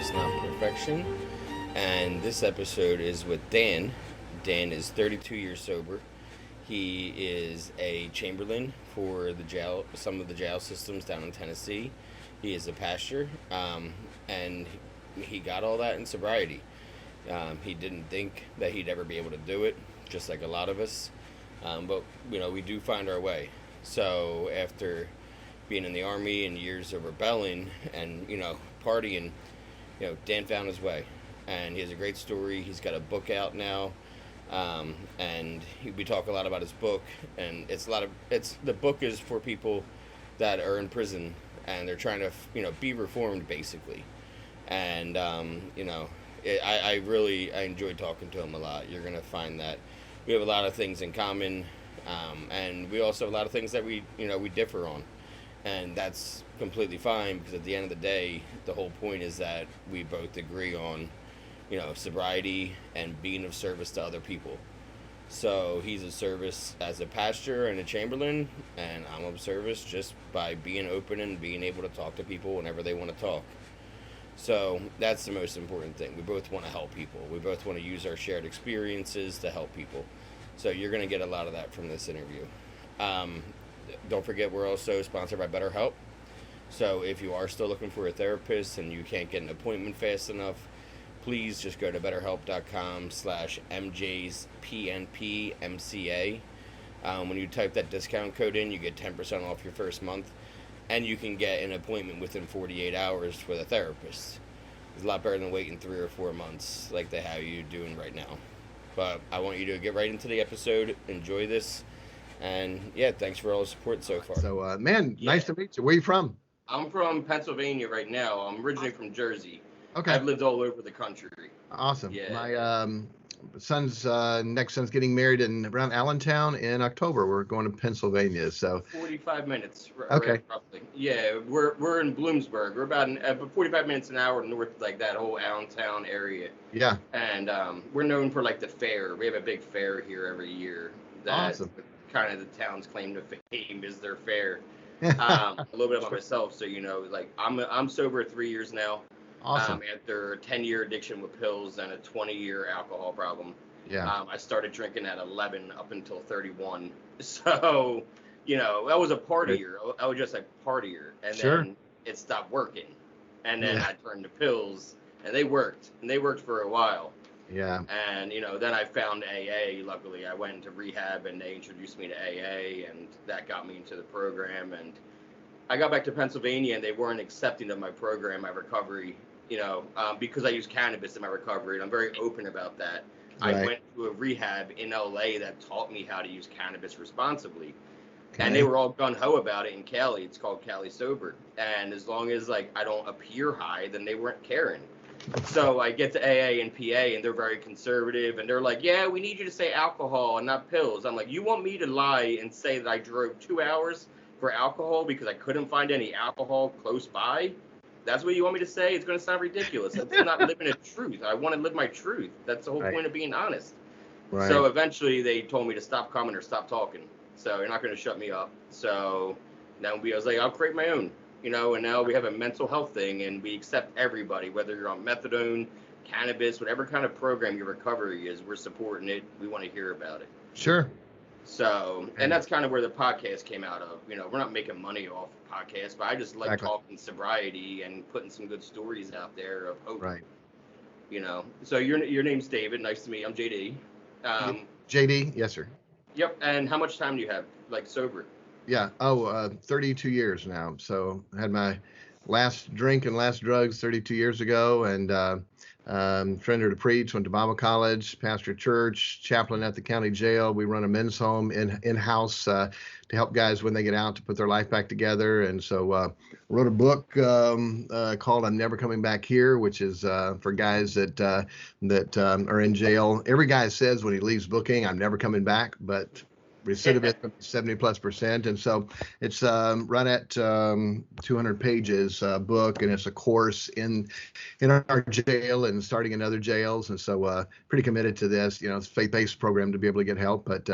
Progress, Not Perfection. And this episode is with Dan. Dan is 32 years sober. He is a chamberlain for the jail, some of the jail systems down in Tennessee. He is a pastor, and he got all that in sobriety. He didn't think that he'd ever be able to do it, just like a lot of us. But we do find our way. So after being in the army and years of rebelling and partying, Dan found his way, and he has a great story. He's got a book out now, and we talk a lot about his book. And the book is for people that are in prison and they're trying to be reformed basically. And I enjoyed talking to him a lot. You're gonna find that we have a lot of things in common, and we also have a lot of things that we differ on, and that's completely fine, because at the end of the day, the whole point is that we both agree on sobriety and being of service to other people. So he's of service as a pastor and a chamberlain, and I'm of service just by being open and being able to talk to people whenever they want to talk. So that's the most important thing. We both want to help people. We both want to use our shared experiences to help people. So you're going to get a lot of that from this interview. Don't forget, we're also sponsored by BetterHelp. So if you are still looking for a therapist and you can't get an appointment fast enough, please just go to betterhelp.com/MJSPNPMCA. When you type that discount code in, you get 10% off your first month, and you can get an appointment within 48 hours with a therapist. It's a lot better than waiting 3 or 4 months like they have you doing right now. But I want you to get right into the episode, enjoy this, and thanks for all the support so far. So, nice to meet you. Where are you from? I'm from Pennsylvania right now. I'm originally from Jersey. Okay. I've lived all over the country. Awesome. Yeah. My next son's getting married around Allentown in October. We're going to Pennsylvania. So 45 minutes. Okay. Roughly. Yeah, we're in Bloomsburg. We're about 45 minutes an hour north, like that whole Allentown area. Yeah. And we're known for like the fair. We have a big fair here every year. That's awesome. Kind of the town's claim to fame is their fair. A little bit about myself, so I'm sober 3 years now. Awesome. After a 10-year addiction with pills and a 20-year alcohol problem. Yeah. I started drinking at 11 up until 31. So, I was a partier. I was just a partier. And then it stopped working. And then I turned to pills, and they worked. And they worked for a while. Yeah. And, then I found AA. Luckily, I went into rehab, and they introduced me to AA, and that got me into the program. And I got back to Pennsylvania, and they weren't accepting of my program, my recovery, because I use cannabis in my recovery, and I'm very open about that. Right. I went to a rehab in LA that taught me how to use cannabis responsibly. Okay. And they were all gung-ho about it in Cali. It's called Cali Sober. And as long as I don't appear high, then they weren't caring. So I get to AA and PA, and they're very conservative, and they're like, yeah, we need you to say alcohol and not pills. I'm like, you want me to lie and say that I drove 2 hours for alcohol because I couldn't find any alcohol close by? That's what you want me to say? It's going to sound ridiculous. That's not living a truth. I want to live my truth. That's the whole point of being honest. Right. So eventually they told me to stop coming or stop talking. So you're not going to shut me up. So now I was like, I'll create my own, and now we have a mental health thing, and we accept everybody, whether you're on methadone, cannabis, whatever kind of program your recovery is, we're supporting it. We want to hear about it. Sure. So, and that's kind of where the podcast came out of. We're not making money off podcasts, but I just like talking sobriety and putting some good stories out there of hope. Right. So your name's David. Nice to meet you. I'm JD. JD, yes, sir. Yep. And how much time do you have, sober? Yeah. 32 years now. So I had my last drink and last drugs 32 years ago, and trained to preach, went to Bible college, pastor church, chaplain at the county jail. We run a men's home in-house to help guys when they get out to put their life back together. And so wrote a book called I'm Never Coming Back Here, which is for guys that are in jail. Every guy says when he leaves booking, I'm never coming back, but recidivism 70+%. And so it's run at 200 pages book, and it's a course in our jail and starting in other jails. And so pretty committed to this. It's a faith-based program to be able to get help, but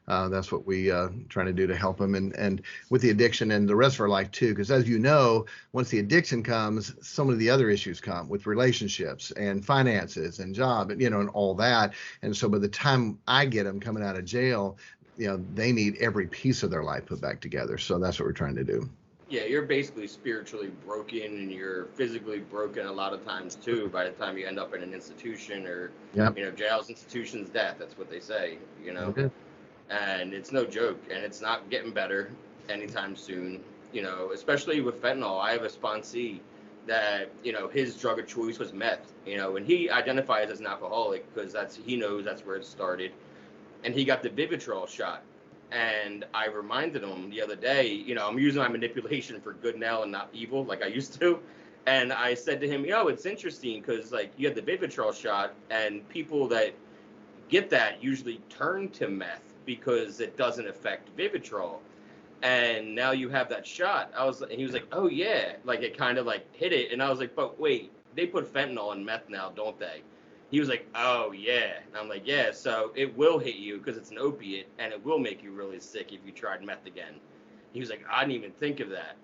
that's what we trying to do to help them and with the addiction and the rest of our life too. Because as you know, once the addiction comes, some of the other issues come with relationships and finances and job, and and all that. And so by the time I get them coming out of jail, they need every piece of their life put back together. So that's what we're trying to do. Yeah, you're basically spiritually broken, and you're physically broken a lot of times too. By the time you end up in an institution or jails, institutions, death. That's what they say. Okay. And it's no joke, and it's not getting better anytime soon. Especially with fentanyl. I have a sponsee that his drug of choice was meth. And he identifies as an alcoholic because he knows that's where it started, and he got the Vivitrol shot. And I reminded him the other day, I'm using my manipulation for good now and not evil like I used to. And I said to him, it's interesting because you had the Vivitrol shot, and people that get that usually turn to meth because it doesn't affect Vivitrol. And now you have that shot. He was like, oh yeah, it kind of hit it. And I was like, but wait, they put fentanyl in meth now, don't they? He was like, oh, yeah. And I'm like, yeah, so it will hit you because it's an opiate, and it will make you really sick if you tried meth again. He was like, I didn't even think of that.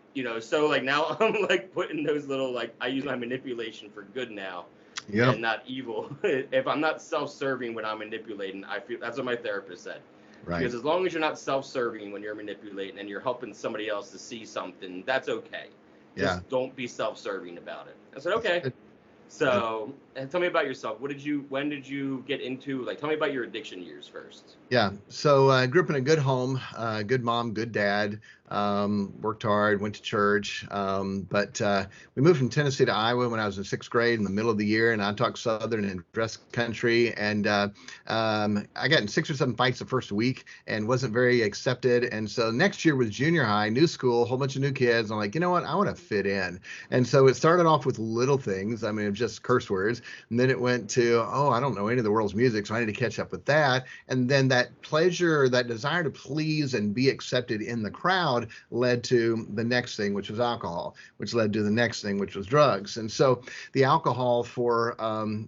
So now I'm putting those little, I use my manipulation for good now and not evil. If I'm not self-serving when I'm manipulating, I feel that's what my therapist said. Right. Because as long as you're not self-serving when you're manipulating and you're helping somebody else to see something, that's okay. Just don't be self-serving about it. I said, okay. So, and tell me about yourself. When did you get into, tell me about your addiction years first. Yeah. So I grew up in a good home, good mom, good dad, worked hard, went to church. But we moved from Tennessee to Iowa when I was in 6th grade in the middle of the year, and I talked Southern and dressed country. And I got in 6 or 7 fights the first week and wasn't very accepted. And so next year was junior high, new school, a whole bunch of new kids. I'm like, you know what? I want to fit in. And so it started off with little things. I mean, just curse words. And then it went to, I don't know any of the world's music, so I need to catch up with that. And then that pleasure, that desire to please and be accepted in the crowd led to the next thing, which was alcohol, which led to the next thing, which was drugs. And so the alcohol for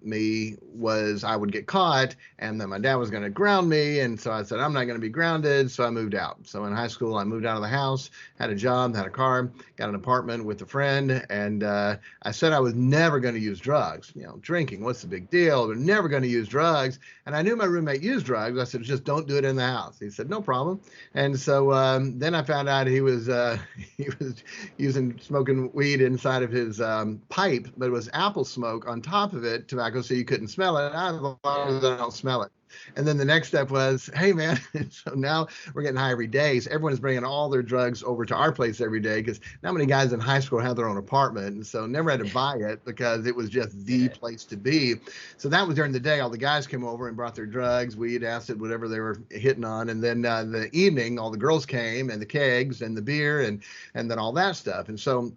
me was I would get caught, and then my dad was going to ground me. And so I said, I'm not going to be grounded. So I moved out. So in high school, I moved out of the house, had a job, had a car, got an apartment with a friend. And I said I was never going to use drugs. Drinking, what's the big deal? We're never going to use drugs. And I knew my roommate used drugs. I said, just don't do it in the house. He said, no problem. And so then I found out he was smoking weed inside of his pipe, but it was apple smoke on top of it, tobacco, so you couldn't smell it. As long as I don't smell it. And then the next step was, hey, man, so now we're getting high every day. So everyone's bringing all their drugs over to our place every day because not many guys in high school have their own apartment. And so never had to buy it because it was just the place to be. So that was during the day. All the guys came over and brought their drugs, weed, acid, whatever they were hitting on. And then the evening, all the girls came and the kegs and the beer and then all that stuff. And so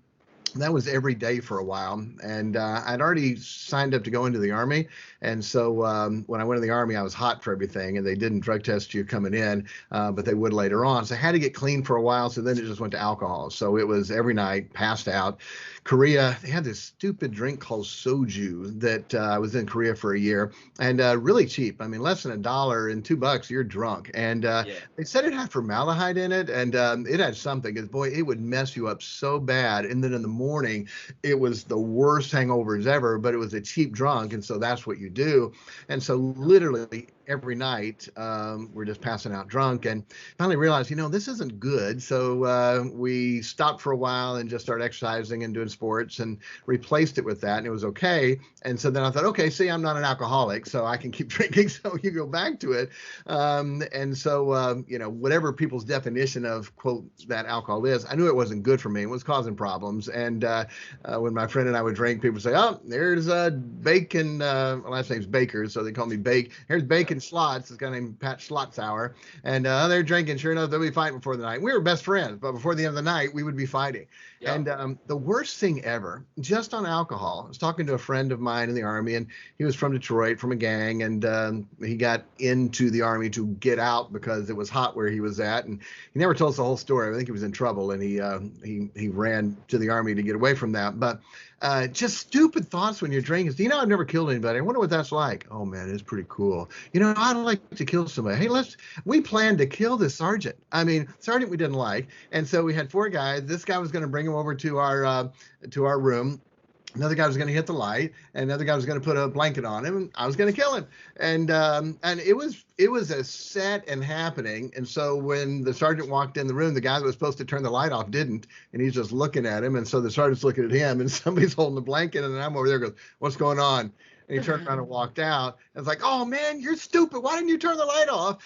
that was every day for a while. And I'd already signed up to go into the Army. And so when I went in the Army, I was hot for everything. And they didn't drug test you coming in, but they would later on. So I had to get clean for a while. So then it just went to alcohol. So it was every night, passed out. Korea, they had this stupid drink called soju that I was in Korea for a year, and really cheap. I mean, less than $1 and $2, you're drunk. And they said it had formaldehyde in it, and it had something. Because boy, it would mess you up so bad. And then in the morning, it was the worst hangovers ever. But it was a cheap drunk, and so that's what you do. And so literally every night we're just passing out drunk, and finally realized, this isn't good. So we stopped for a while and just started exercising and doing sports and replaced it with that, and it was okay. And so then I thought, okay, see, I'm not an alcoholic, so I can keep drinking. So you go back to it. And so, whatever people's definition of, quote, that alcohol is, I knew it wasn't good for me. It was causing problems. And when my friend and I would drink, people would say, oh, there's Bacon. My last name's Baker, so they call me Bake. Here's Bacon drinking slots. This guy named Pat Schlotzauer, and they're drinking. Sure enough, they'll be fighting before the night. We were best friends, but before the end of the night, we would be fighting. Yeah. And the worst thing ever, just on alcohol, I was talking to a friend of mine in the Army, and he was from Detroit, from a gang, and he got into the Army to get out because it was hot where he was at, and he never told us the whole story. I think he was in trouble, and he ran to the Army to get away from that. But just stupid thoughts when you're drinking. You know, I've never killed anybody. I wonder what that's like. Oh man, it's pretty cool. You know, I'd like to kill somebody. Hey, we planned to kill this sergeant. I mean, sergeant we didn't like. And so we had 4 guys. This guy was going to bring him over to our room. Another guy was going to hit the light, and another guy was going to put a blanket on him, and I was going to kill him. And it was a set and happening. And so when the sergeant walked in the room, the guy that was supposed to turn the light off didn't, and he's just looking at him. And so the sergeant's looking at him, and somebody's holding the blanket, and I'm over there goes, "What's going on?" And he turned around and walked out. And it's like, "Oh man, you're stupid. Why didn't you turn the light off?"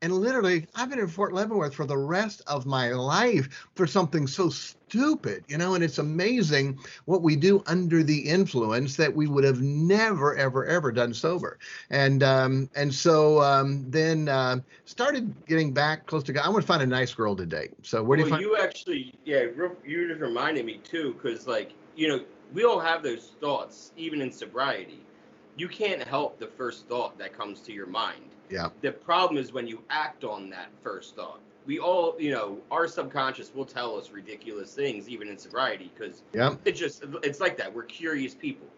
And literally, I've been in Fort Leavenworth for the rest of my life for something so stupid, you know, and it's amazing what we do under the influence that we would have never, ever, ever done sober. And so then started getting back close to God. I want to find a nice girl to date. So where do you find? You actually, you just reminded me too, because like, you know, we all have those thoughts, even in sobriety. You can't help the first thought that comes to your mind. Yeah. The problem is when you act on that first thought. We all, you know, our subconscious will tell us ridiculous things, even in sobriety, because it's like that. We're curious people.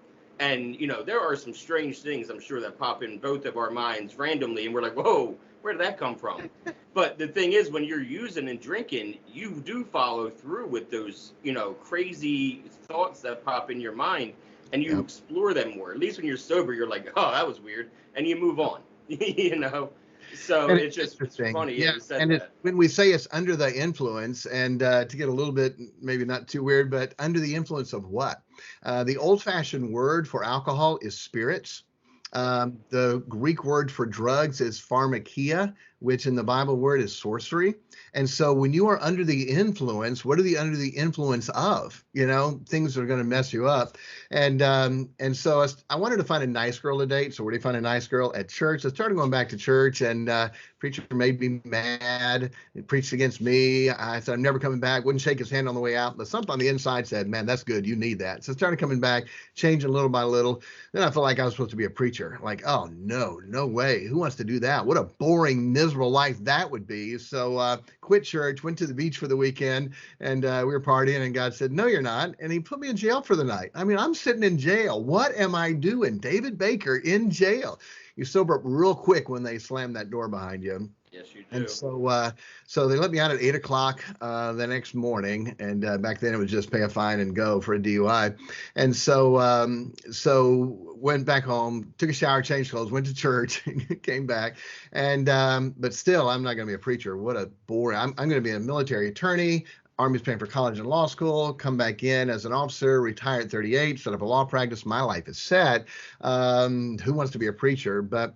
And, you know, there are some strange things, I'm sure, that pop in both of our minds randomly, and we're like, whoa, where did that come from? But the thing is, when you're using and drinking, you do follow through with those, you know, crazy thoughts that pop in your mind, and you explore them more. At least when you're sober, you're like, oh, that was weird, and you move on. You know, so it's just funny. Yeah, you said and that. when we say it's under the influence, and to get a little bit maybe not too weird, but under the influence of what? The old-fashioned word for alcohol is spirits. The Greek word for drugs is pharmakia, which in the Bible word is sorcery. And so when you are under the influence, what are the under the influence of? You know, things that are going to mess you up. And so I wanted to find a nice girl to date. So where do you find a nice girl? At church. I started going back to church, and preacher made me mad. He preached against me. I said, I'm never coming back. Wouldn't shake his hand on the way out. But something on the inside said, man, that's good. You need that. So I started coming back, changing little by little. Then I felt like I was supposed to be a preacher. Like, oh, no way. Who wants to do that? What a boring, miserable life that would be. So quit church, went to the beach for the weekend, and we were partying, and God said, no, you're not. And he put me in jail for the night. I mean, I'm sitting in jail. What am I doing? David Baker in jail. You sober up real quick when they slam that door behind you. Yes, you do. And so they let me out at 8 o'clock the next morning. And back then it was just pay a fine and go for a DUI. And so went back home, took a shower, changed clothes, went to church, came back. And but still, I'm not going to be a preacher. What a bore. I'm going to be a military attorney. Army's paying for college and law school, come back in as an officer, retire at 38, set up a law practice. My life is set. Who wants to be a preacher? But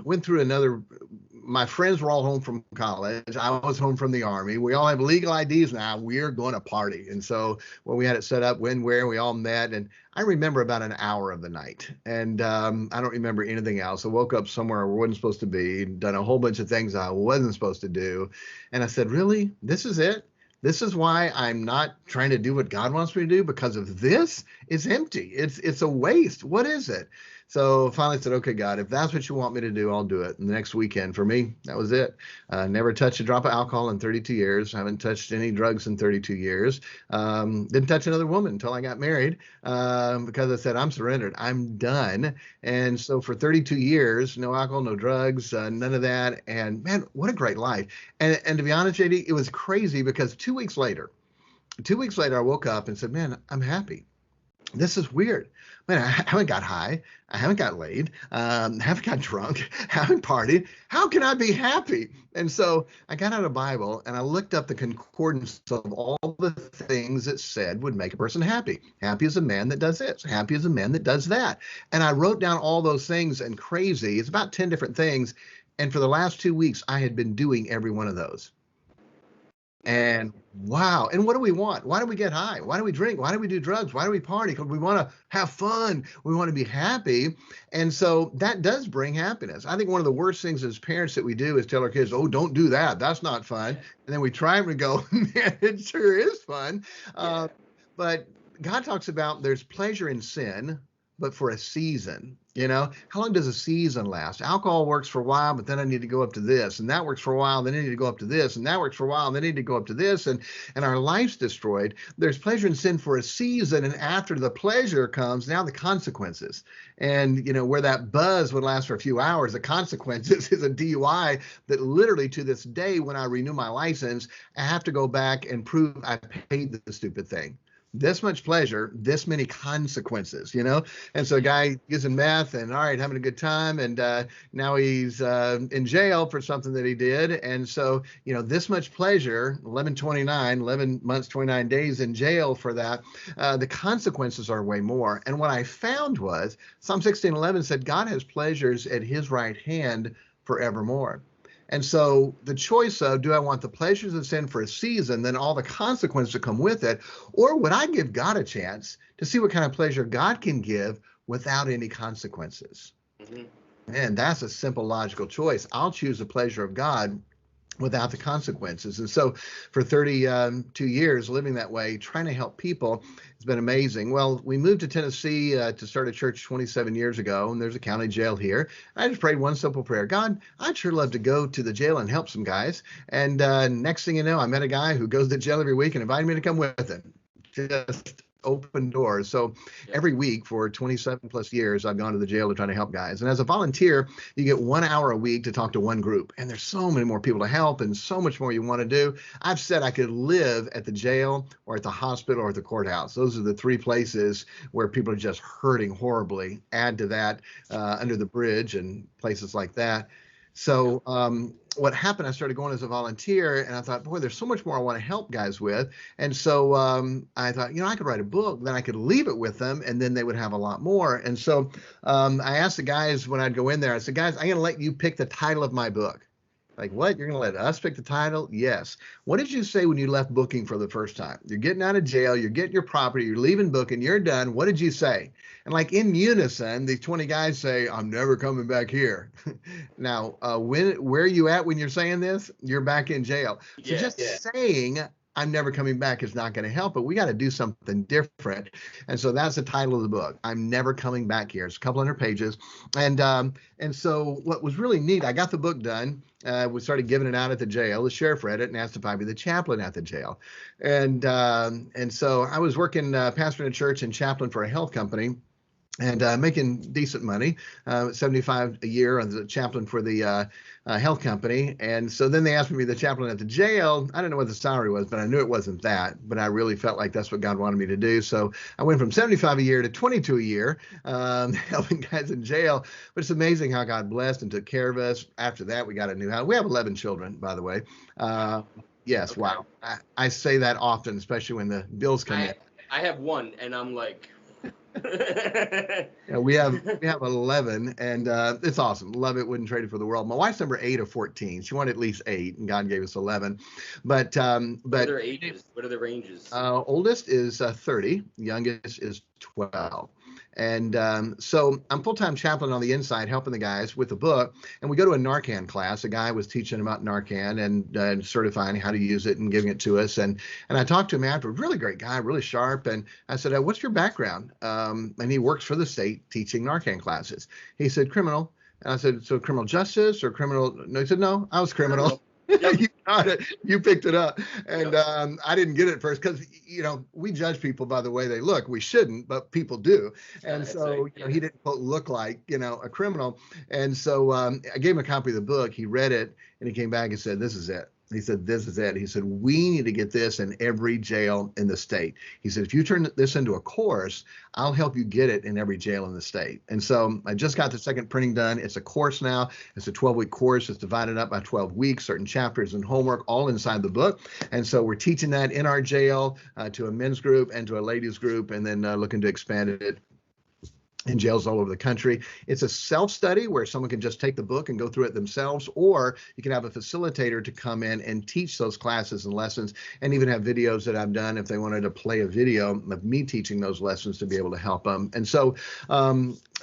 went through my friends were all home from college. I was home from the Army. We all have legal IDs now. We're going to party. And so when we had it set up, when, where, we all met. And I remember about an hour of the night. And I don't remember anything else. I woke up somewhere I wasn't supposed to be, done a whole bunch of things I wasn't supposed to do. And I said, really? This is it? This is why I'm not trying to do what God wants me to do, because of this. It's empty. It's a waste. What is it? So finally said, okay, God, if that's what you want me to do, I'll do it. And the next weekend for me, that was it. Never touched a drop of alcohol in 32 years. Haven't touched any drugs in 32 years. Didn't touch another woman until I got married because I said, I'm surrendered. I'm done. And so for 32 years, no alcohol, no drugs, none of that. And man, what a great life. And to be honest, JD, it was crazy because 2 weeks later, I woke up and said, man, I'm happy. This is weird. Man, I haven't got high. I haven't got laid. Haven't got drunk. Haven't partied. How can I be happy? And so I got out a Bible and I looked up the concordance of all the things it said would make a person happy. Happy is a man that does this. Happy is a man that does that. And I wrote down all those things, and crazy, it's about 10 different things. And for the last 2 weeks, I had been doing every one of those. And wow. And what do we want? Why do we get high? Why do we drink? Why do we do drugs? Why do we party? Because we want to have fun. We want to be happy. And so that does bring happiness. I think one of the worst things as parents that we do is tell our kids, oh, don't do that. That's not fun. And then we try and we go, man, it sure is fun. Yeah. But God talks about there's pleasure in sin, but for a season. How long does a season last? Alcohol works for a while, but then I need to go up to this, and that works for a while, then I need to go up to this, and that works for a while, and then I need to go up to this, and our life's destroyed. There's pleasure in sin for a season, and after the pleasure comes, now the consequences. And where that buzz would last for a few hours, the consequences is a DUI that literally to this day, when I renew my license, I have to go back and prove I paid the stupid thing. This much pleasure, this many consequences, And so a guy using meth and all right, having a good time. And now he's in jail for something that he did. And so, this much pleasure, 11 months, 29 days in jail for that. The consequences are way more. And what I found was Psalm 16:11 said, God has pleasures at his right hand forevermore. And so the choice of, do I want the pleasures of sin for a season, then all the consequences that come with it, or would I give God a chance to see what kind of pleasure God can give without any consequences? Mm-hmm. And that's a simple, logical choice. I'll choose the pleasure of God without the consequences. And so for 32 years living that way, trying to help people, it's been amazing. Well, we moved to Tennessee to start a church 27 years ago, and there's a county jail here. I just prayed one simple prayer. God, I'd sure love to go to the jail and help some guys. And next thing you know, I met a guy who goes to jail every week and invited me to come with him. Just open doors. So every week for 27 plus years, I've gone to the jail to try to help guys. And as a volunteer, you get 1 hour a week to talk to one group. And there's so many more people to help and so much more you want to do. I've said I could live at the jail or at the hospital or at the courthouse. Those are the three places where people are just hurting horribly. Add to that under the bridge and places like that. So what happened, I started going as a volunteer, and I thought, boy, there's so much more I want to help guys with. And so I thought, I could write a book, then I could leave it with them, and then they would have a lot more. And so I asked the guys when I'd go in there, I said, guys, I'm going to let you pick the title of my book. Like, what? You're going to let us pick the title? Yes. What did you say when you left booking for the first time? You're getting out of jail, you're getting your property, you're leaving booking, you're done. What did you say? And like in unison, these 20 guys say, I'm never coming back here. Now, where are you at when you're saying this? You're back in jail. So saying, I'm never coming back is not going to help, but we got to do something different. And so that's the title of the book. I'm never coming back here. It's a couple hundred pages. And so what was really neat, I got the book done. We started giving it out at the jail. The sheriff read it and asked if I'd be the chaplain at the jail. And so I was working pastoring a church and chaplain for a health company. And making decent money, $75 a year as a chaplain for the health company. And so then they asked me to be the chaplain at the jail. I didn't know what the salary was, but I knew it wasn't that. But I really felt like that's what God wanted me to do. So I went from $75 a year to $22 a year, helping guys in jail. But it's amazing how God blessed and took care of us. After that, we got a new house. We have 11 children, by the way. Yes, okay. Wow. I say that often, especially when the bills come in. I have one, and I'm like... Yeah, we have 11, and it's awesome. Love it. Wouldn't trade it for the world. My wife's number 8 of 14. She wanted at least 8, and God gave us 11. But what are their ages? What are the ranges? Oldest is 30. Youngest is 12. And so I'm full-time chaplain on the inside, helping the guys with the book. And we go to a Narcan class. A guy was teaching about Narcan and certifying how to use it and giving it to us. And I talked to him after. Really great guy, really sharp. And I said, what's your background? And he works for the state teaching Narcan classes. He said, criminal. And I said, so criminal justice or criminal? No, he said, no, I was criminal. Yep. You got it. You picked it up. And I didn't get it at first because, we judge people by the way they look. We shouldn't, but people do. And so he didn't look like, a criminal. And so I gave him a copy of the book. He read it and he came back and said, this is it. He said, this is it. He said, we need to get this in every jail in the state. He said, if you turn this into a course, I'll help you get it in every jail in the state. And so I just got the second printing done. It's a course now. It's a 12-week course. It's divided up by 12 weeks, certain chapters and homework all inside the book. And so we're teaching that in our jail to a men's group and to a ladies group, and then looking to expand it in jails all over the country. It's a self-study where someone can just take the book and go through it themselves, or you can have a facilitator to come in and teach those classes and lessons, and even have videos that I've done if they wanted to play a video of me teaching those lessons to be able to help them. And so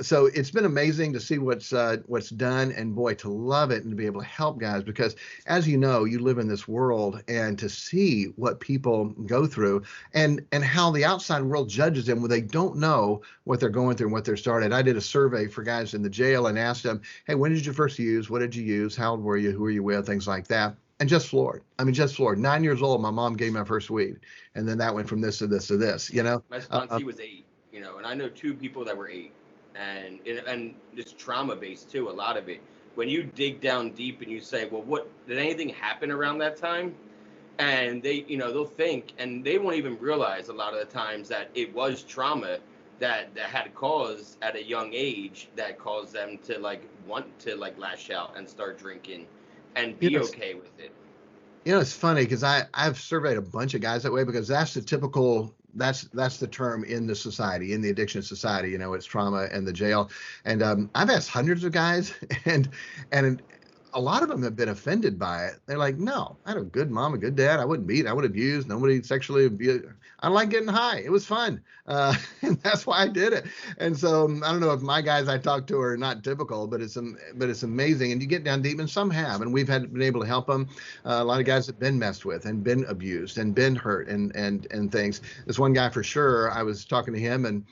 so it's been amazing to see what's done, and boy, to love it and to be able to help guys, because as you know, you live in this world, and to see what people go through and how the outside world judges them when they don't know what they're going through and what they're started. I did a survey for guys in the jail and asked them, hey, when did you first use? What did you use? How old were you? Who were you with? Things like that. And just floored. I mean, just floored. 9 years old, my mom gave me my first weed. And then that went from this to this to this, you know? My son, he was 8, you know, and I know 2 people that were 8. And it's trauma-based, too, a lot of it. When you dig down deep and you say, well, what did anything happen around that time? And they, you know, they'll think, and they won't even realize a lot of the times that it was trauma that had caused at a young age that caused them to want to lash out and start drinking and be okay with it. You know, it's funny because I've surveyed a bunch of guys that way, because that's the typical, that's the term in the society, in the addiction society. You know, it's trauma and the jail. And I've asked hundreds of guys, and a lot of them have been offended by it. They're like, no, I had a good mom, a good dad. I wouldn't beat, I would abuse, nobody sexually abused. I like getting high. It was fun. And that's why I did it. And so I don't know if my guys I talk to are not typical, but it's amazing. And you get down deep, and some have, and we've been able to help them. A lot of guys have been messed with and been abused and been hurt and things. This one guy for sure, I was talking to him, and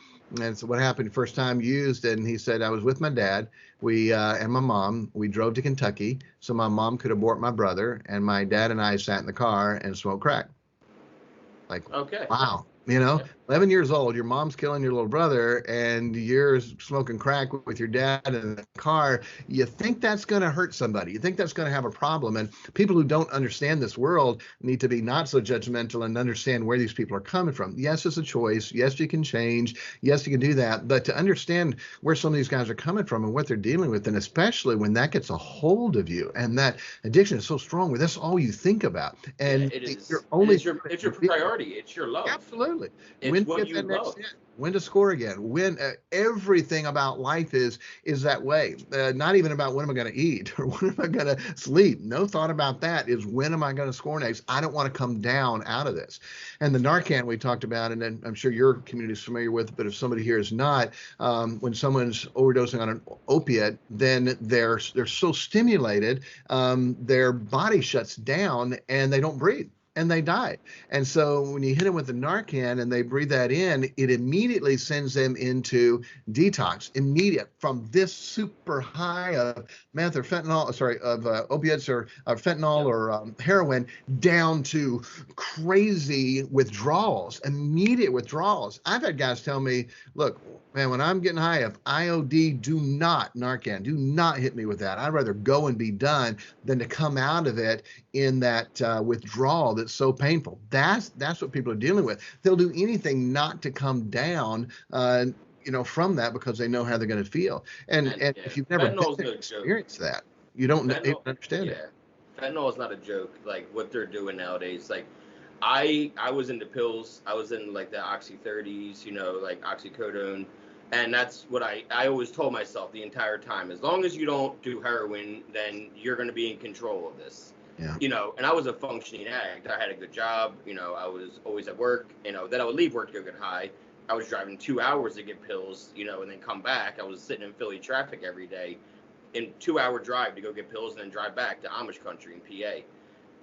so what happened first time used, and he said, I was with my dad, and my mom, we drove to Kentucky so my mom could abort my brother, and my dad and I sat in the car and smoked crack. Like, okay. Wow. You know, 11 years old, your mom's killing your little brother, and you're smoking crack with your dad in the car. You think that's going to hurt somebody. You think that's going to have a problem. And people who don't understand this world need to be not so judgmental and understand where these people are coming from. Yes, it's a choice. Yes, you can change. Yes, you can do that. But to understand where some of these guys are coming from and what they're dealing with, and especially when that gets a hold of you and that addiction is so strong, where that's all you think about. And it is. It's your priority. It's your love. Absolutely. It's when what you love. When to score again. When everything about life is that way. Not even about when am I going to eat or when am I going to sleep. No thought about that. Is when am I going to score next? I don't want to come down out of this. And the Narcan we talked about, and then I'm sure your community is familiar with, but if somebody here is not, when someone's overdosing on an opiate, then they're so stimulated, their body shuts down and they don't breathe. And they die. And so when you hit them with the Narcan and they breathe that in, it immediately sends them into detox, immediate, from this super high of meth or fentanyl, of opiates or fentanyl or heroin, down to crazy withdrawals, immediate withdrawals. I've had guys tell me, look, man, when I'm getting high, if IOD, do not Narcan, do not hit me with that. I'd rather go and be done than to come out of it in that withdrawal that's so painful. That's what people are dealing with. They'll do anything not to come down, from that, because they know how they're going to feel. And if you've never experienced that, you don't even understand it. Fentanyl is not a joke. Like what they're doing nowadays. Like I was into pills. I was in like the Oxy 30s, like oxycodone. And that's what I always told myself the entire time. As long as you don't do heroin, then you're going to be in control of this. Yeah. And I was a functioning addict. I had a good job. I was always at work. Then I would leave work to go get high. I was driving 2 hours to get pills, and then come back. I was sitting in Philly traffic every day, in 2-hour drive to go get pills and then drive back to Amish country in PA.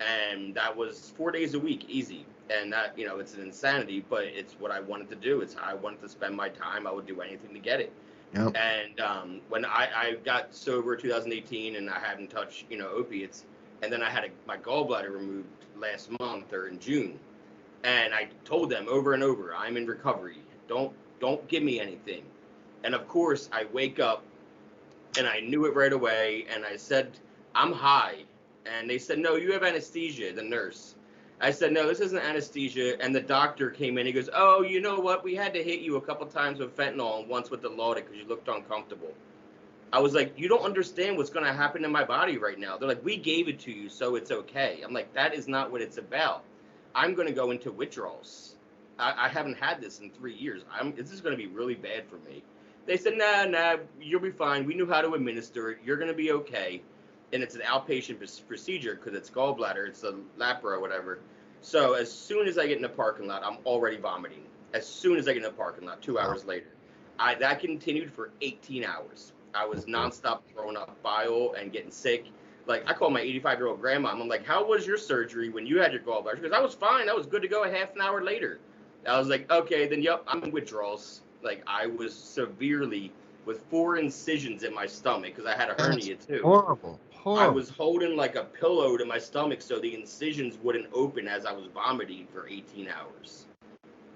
And that was 4 days a week, easy. And that, it's an insanity, but it's what I wanted to do. It's how I wanted to spend my time. I would do anything to get it. Yep. And when I got sober 2018 and I hadn't touched, opiates, and then I had my gallbladder removed last month or in June. And I told them over and over, I'm in recovery. Don't give me anything. And of course, I wake up and I knew it right away. And I said, I'm high. And they said, no, you have anesthesia, the nurse. I said, no, this isn't anesthesia. And the doctor came in. He goes, oh, you know what? We had to hit you a couple times with fentanyl and once with Dilaudid because you looked uncomfortable. I was like, you don't understand what's going to happen in my body right now. They're like, we gave it to you, so it's okay. I'm like, that is not what it's about. I'm going to go into withdrawals. I haven't had this in 3 years. This is going to be really bad for me. They said, nah, you'll be fine. We knew how to administer it. You're going to be okay. And it's an outpatient procedure because it's gallbladder. It's a lapra or whatever. So as soon as I get in the parking lot, I'm already vomiting. As soon as I get in the parking lot, 2 hours later. That continued for 18 hours. I was nonstop throwing up bile and getting sick. Like, I called my 85-year-old grandma. I'm like, how was your surgery when you had your gallbladder? She goes, I was fine. I was good to go a half an hour later. I was like, okay, then, yep, I'm in withdrawals. Like, I was severely with 4 incisions in my stomach because I had a hernia, too. Horrible. I was holding, like, a pillow to my stomach so the incisions wouldn't open as I was vomiting for 18 hours.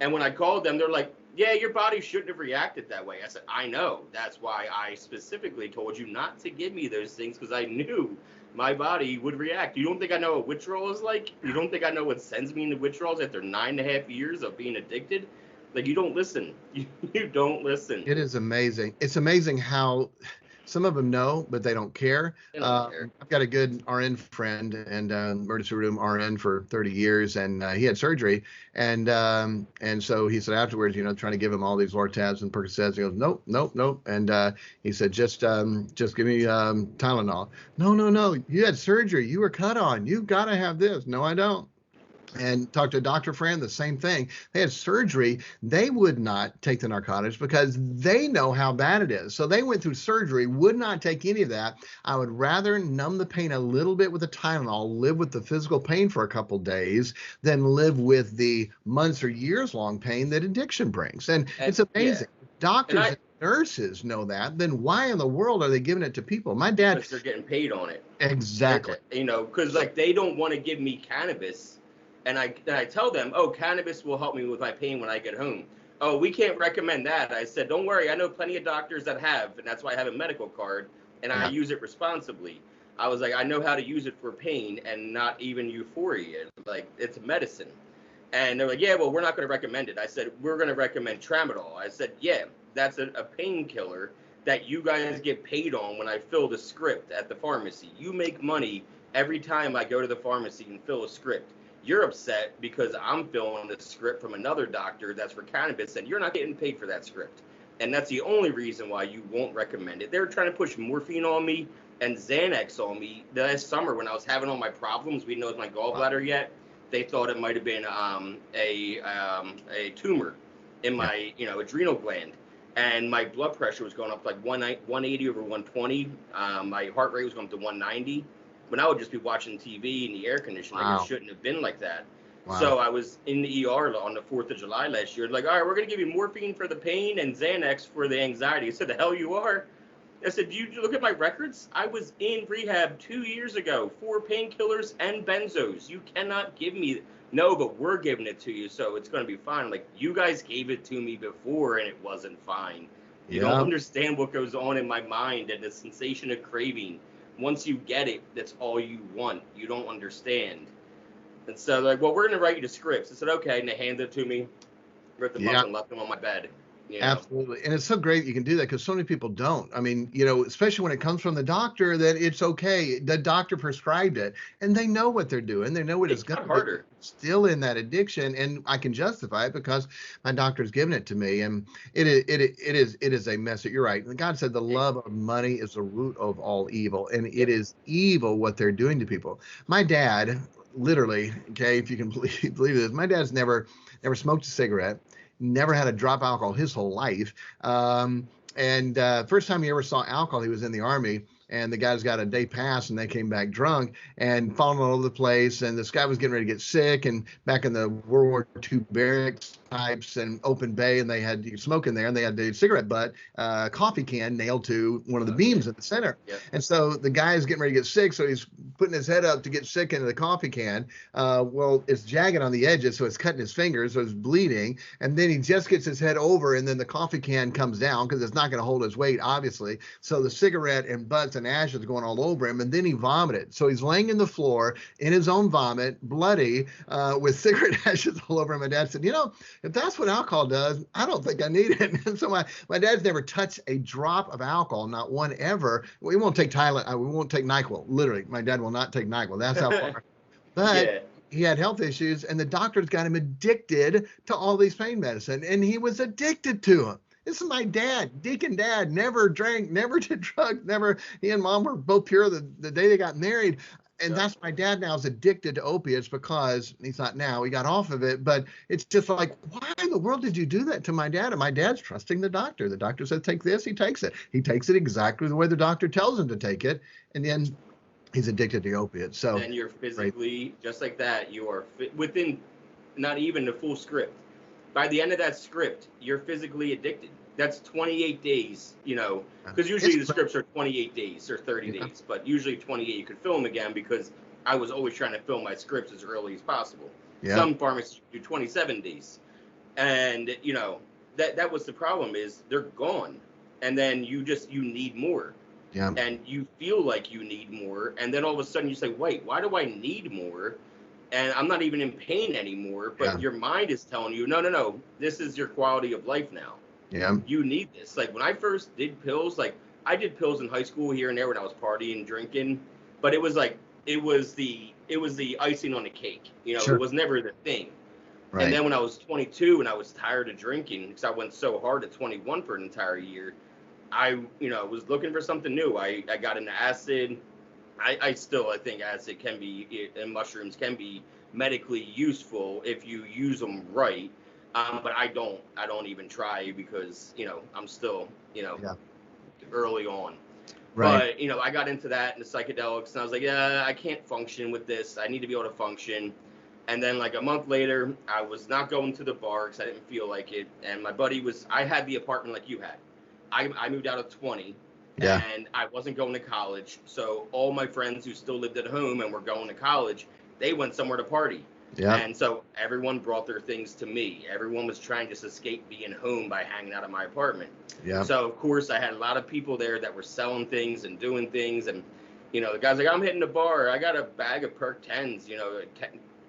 And when I called them, they're like, yeah, your body shouldn't have reacted that way. I said, I know. That's why I specifically told you not to give me those things, because I knew my body would react. You don't think I know what withdrawal is like? You don't think I know what sends me into withdrawals after 9.5 years of being addicted? Like, you don't listen. You don't listen. It is amazing. It's amazing how some of them know, but they don't care. They don't care. I've got a good RN friend and emergency room RN for 30 years, and he had surgery, and so he said afterwards, trying to give him all these Lortabs and Percocets. He goes, nope, and he said, just give me Tylenol. No, you had surgery, you were cut on, you've got to have this. No, I don't. And talked to a doctor friend, the same thing. They had surgery. They would not take the narcotics because they know how bad it is. So they went through surgery, would not take any of that. I would rather numb the pain a little bit with the Tylenol, live with the physical pain for a couple days, than live with the months or years long pain that addiction brings. And it's amazing. Yeah. Doctors and nurses know that. Then why in the world are they giving it to people? My dad. Because they're getting paid on it. Exactly. Because like they don't want to give me cannabis. And I tell them, oh, cannabis will help me with my pain when I get home. Oh, we can't recommend that. I said, don't worry. I know plenty of doctors that have, and that's why I have a medical card, and I use it responsibly. I was like, I know how to use it for pain and not even euphoria. Like, it's medicine. And they're like, yeah, well, we're not going to recommend it. I said, we're going to recommend tramadol. I said, yeah, that's a painkiller that you guys get paid on when I fill the script at the pharmacy. You make money every time I go to the pharmacy and fill a script. You're upset because I'm filling the script from another doctor that's for cannabis, and you're not getting paid for that script. And that's the only reason why you won't recommend it. They were trying to push morphine on me and Xanax on me last summer when I was having all my problems. We didn't know it was my gallbladder yet. They thought it might have been a tumor in my adrenal gland. And my blood pressure was going up like 180 over 120. My heart rate was going up to 190. When I would just be watching TV in the air conditioning. Wow. It shouldn't have been like that. Wow. So I was in the ER on the 4th of July last year. Like, all right, we're going to give you morphine for the pain and Xanax for the anxiety. I said, the hell you are? I said, do you look at my records? I was in rehab 2 years ago for painkillers and benzos. You cannot give me. No, but we're giving it to you, so it's going to be fine. Like, you guys gave it to me before, and it wasn't fine. You don't understand what goes on in my mind and the sensation of craving. Once you get it, that's all you want. You don't understand. And so they're like, well, we're going to write you the scripts. I said, okay. And they handed it to me, ripped them up and left them on my bed. Absolutely. And it's so great you can do that because so many people don't. I mean, especially when it comes from the doctor, that it's okay. The doctor prescribed it and they know what they're doing. They know what it's going to be. Still in that addiction. And I can justify it because my doctor's given it to me. And it is a mess. You're right. God said the love of money is the root of all evil. And it is evil what they're doing to people. My dad, literally, okay, if you can believe this, my dad's never smoked a cigarette. Never had a drop of alcohol his whole life. And first time he ever saw alcohol, he was in the Army. And the guys got a day pass and they came back drunk and falling all over the place. And this guy was getting ready to get sick. And back in the World War II barracks types and open bay, and they had smoke in there, and they had the cigarette butt coffee can nailed to one of the beams in the center. Yep. And so the guy is getting ready to get sick. So he's putting his head up to get sick into the coffee can. Well, it's jagged on the edges, so it's cutting his fingers, so it's bleeding. And then he just gets his head over, and then the coffee can comes down because it's not going to hold his weight, obviously. So the cigarette and butts and ashes are going all over him, and then he vomited. So he's laying in the floor in his own vomit, bloody, with cigarette ashes all over him. My dad said, if that's what alcohol does, I don't think I need it. And so my dad's never touched a drop of alcohol, not one ever. We won't take Tylenol. We won't take NyQuil. Literally, my dad will not take NyQuil. That's how far. But he had health issues, and the doctors got him addicted to all these pain medicine, and he was addicted to them. This is my dad, Deacon Dad, never drank, never did drugs, never. He and Mom were both pure the day they got married. And that's my dad now is addicted to opiates because he's not now, he got off of it. But it's just like, why in the world did you do that to my dad? And my dad's trusting the doctor. The doctor said, take this. He takes it. He takes it exactly the way the doctor tells him to take it. And then he's addicted to opiates. So then you're physically, just like that, you are within not even the full script. By the end of that script, you're physically addicted. That's 28 days, because usually the scripts are 28 days or 30 days, but usually 28 you could film again because I was always trying to film my scripts as early as possible. Yeah. Some pharmacies do 27 days. And, that was the problem is they're gone. And then you need more. Yeah. And you feel like you need more. And then all of a sudden you say, wait, why do I need more? And I'm not even in pain anymore. But your mind is telling you, no, this is your quality of life now. Yeah. You need this. Like when I first did pills, like I did pills in high school here and there when I was partying and drinking, but it was like it was the icing on the cake. It was never the thing. Right. And then when I was 22 and I was tired of drinking because I went so hard at 21 for an entire year, I was looking for something new. I got into acid. I think acid can be and mushrooms can be medically useful if you use them right. But I don't even try because, I'm still, early on. Right. But, I got into that and the psychedelics and I was like, yeah, I can't function with this. I need to be able to function. And then like a month later, I was not going to the bar because I didn't feel like it. And my buddy I had the apartment like you had. I moved out at 20 and I wasn't going to college. So all my friends who still lived at home and were going to college, they went somewhere to party. Yeah. And so everyone brought their things to me. Everyone was trying to just escape being home by hanging out at my apartment. Yeah. So, of course, I had a lot of people there that were selling things and doing things. And, the guy's like, I'm hitting the bar. I got a bag of Perk 10s,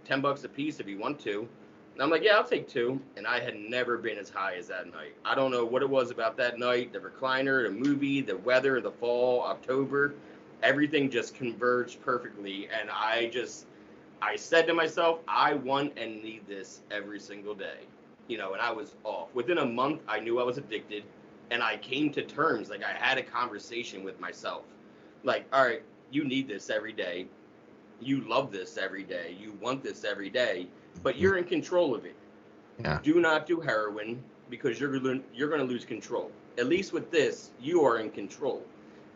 $10 a piece if you want to. And I'm like, yeah, I'll take 2. And I had never been as high as that night. I don't know what it was about that night, the recliner, the movie, the weather, the fall, October. Everything just converged perfectly. And I said to myself, I want and need this every single day, and I was off. Within a month, I knew I was addicted, and I came to terms, like I had a conversation with myself. Like, all right, you need this every day. You love this every day. You want this every day, but you're in control of it. Yeah. Do not do heroin because you're going to lose control. At least with this, you are in control.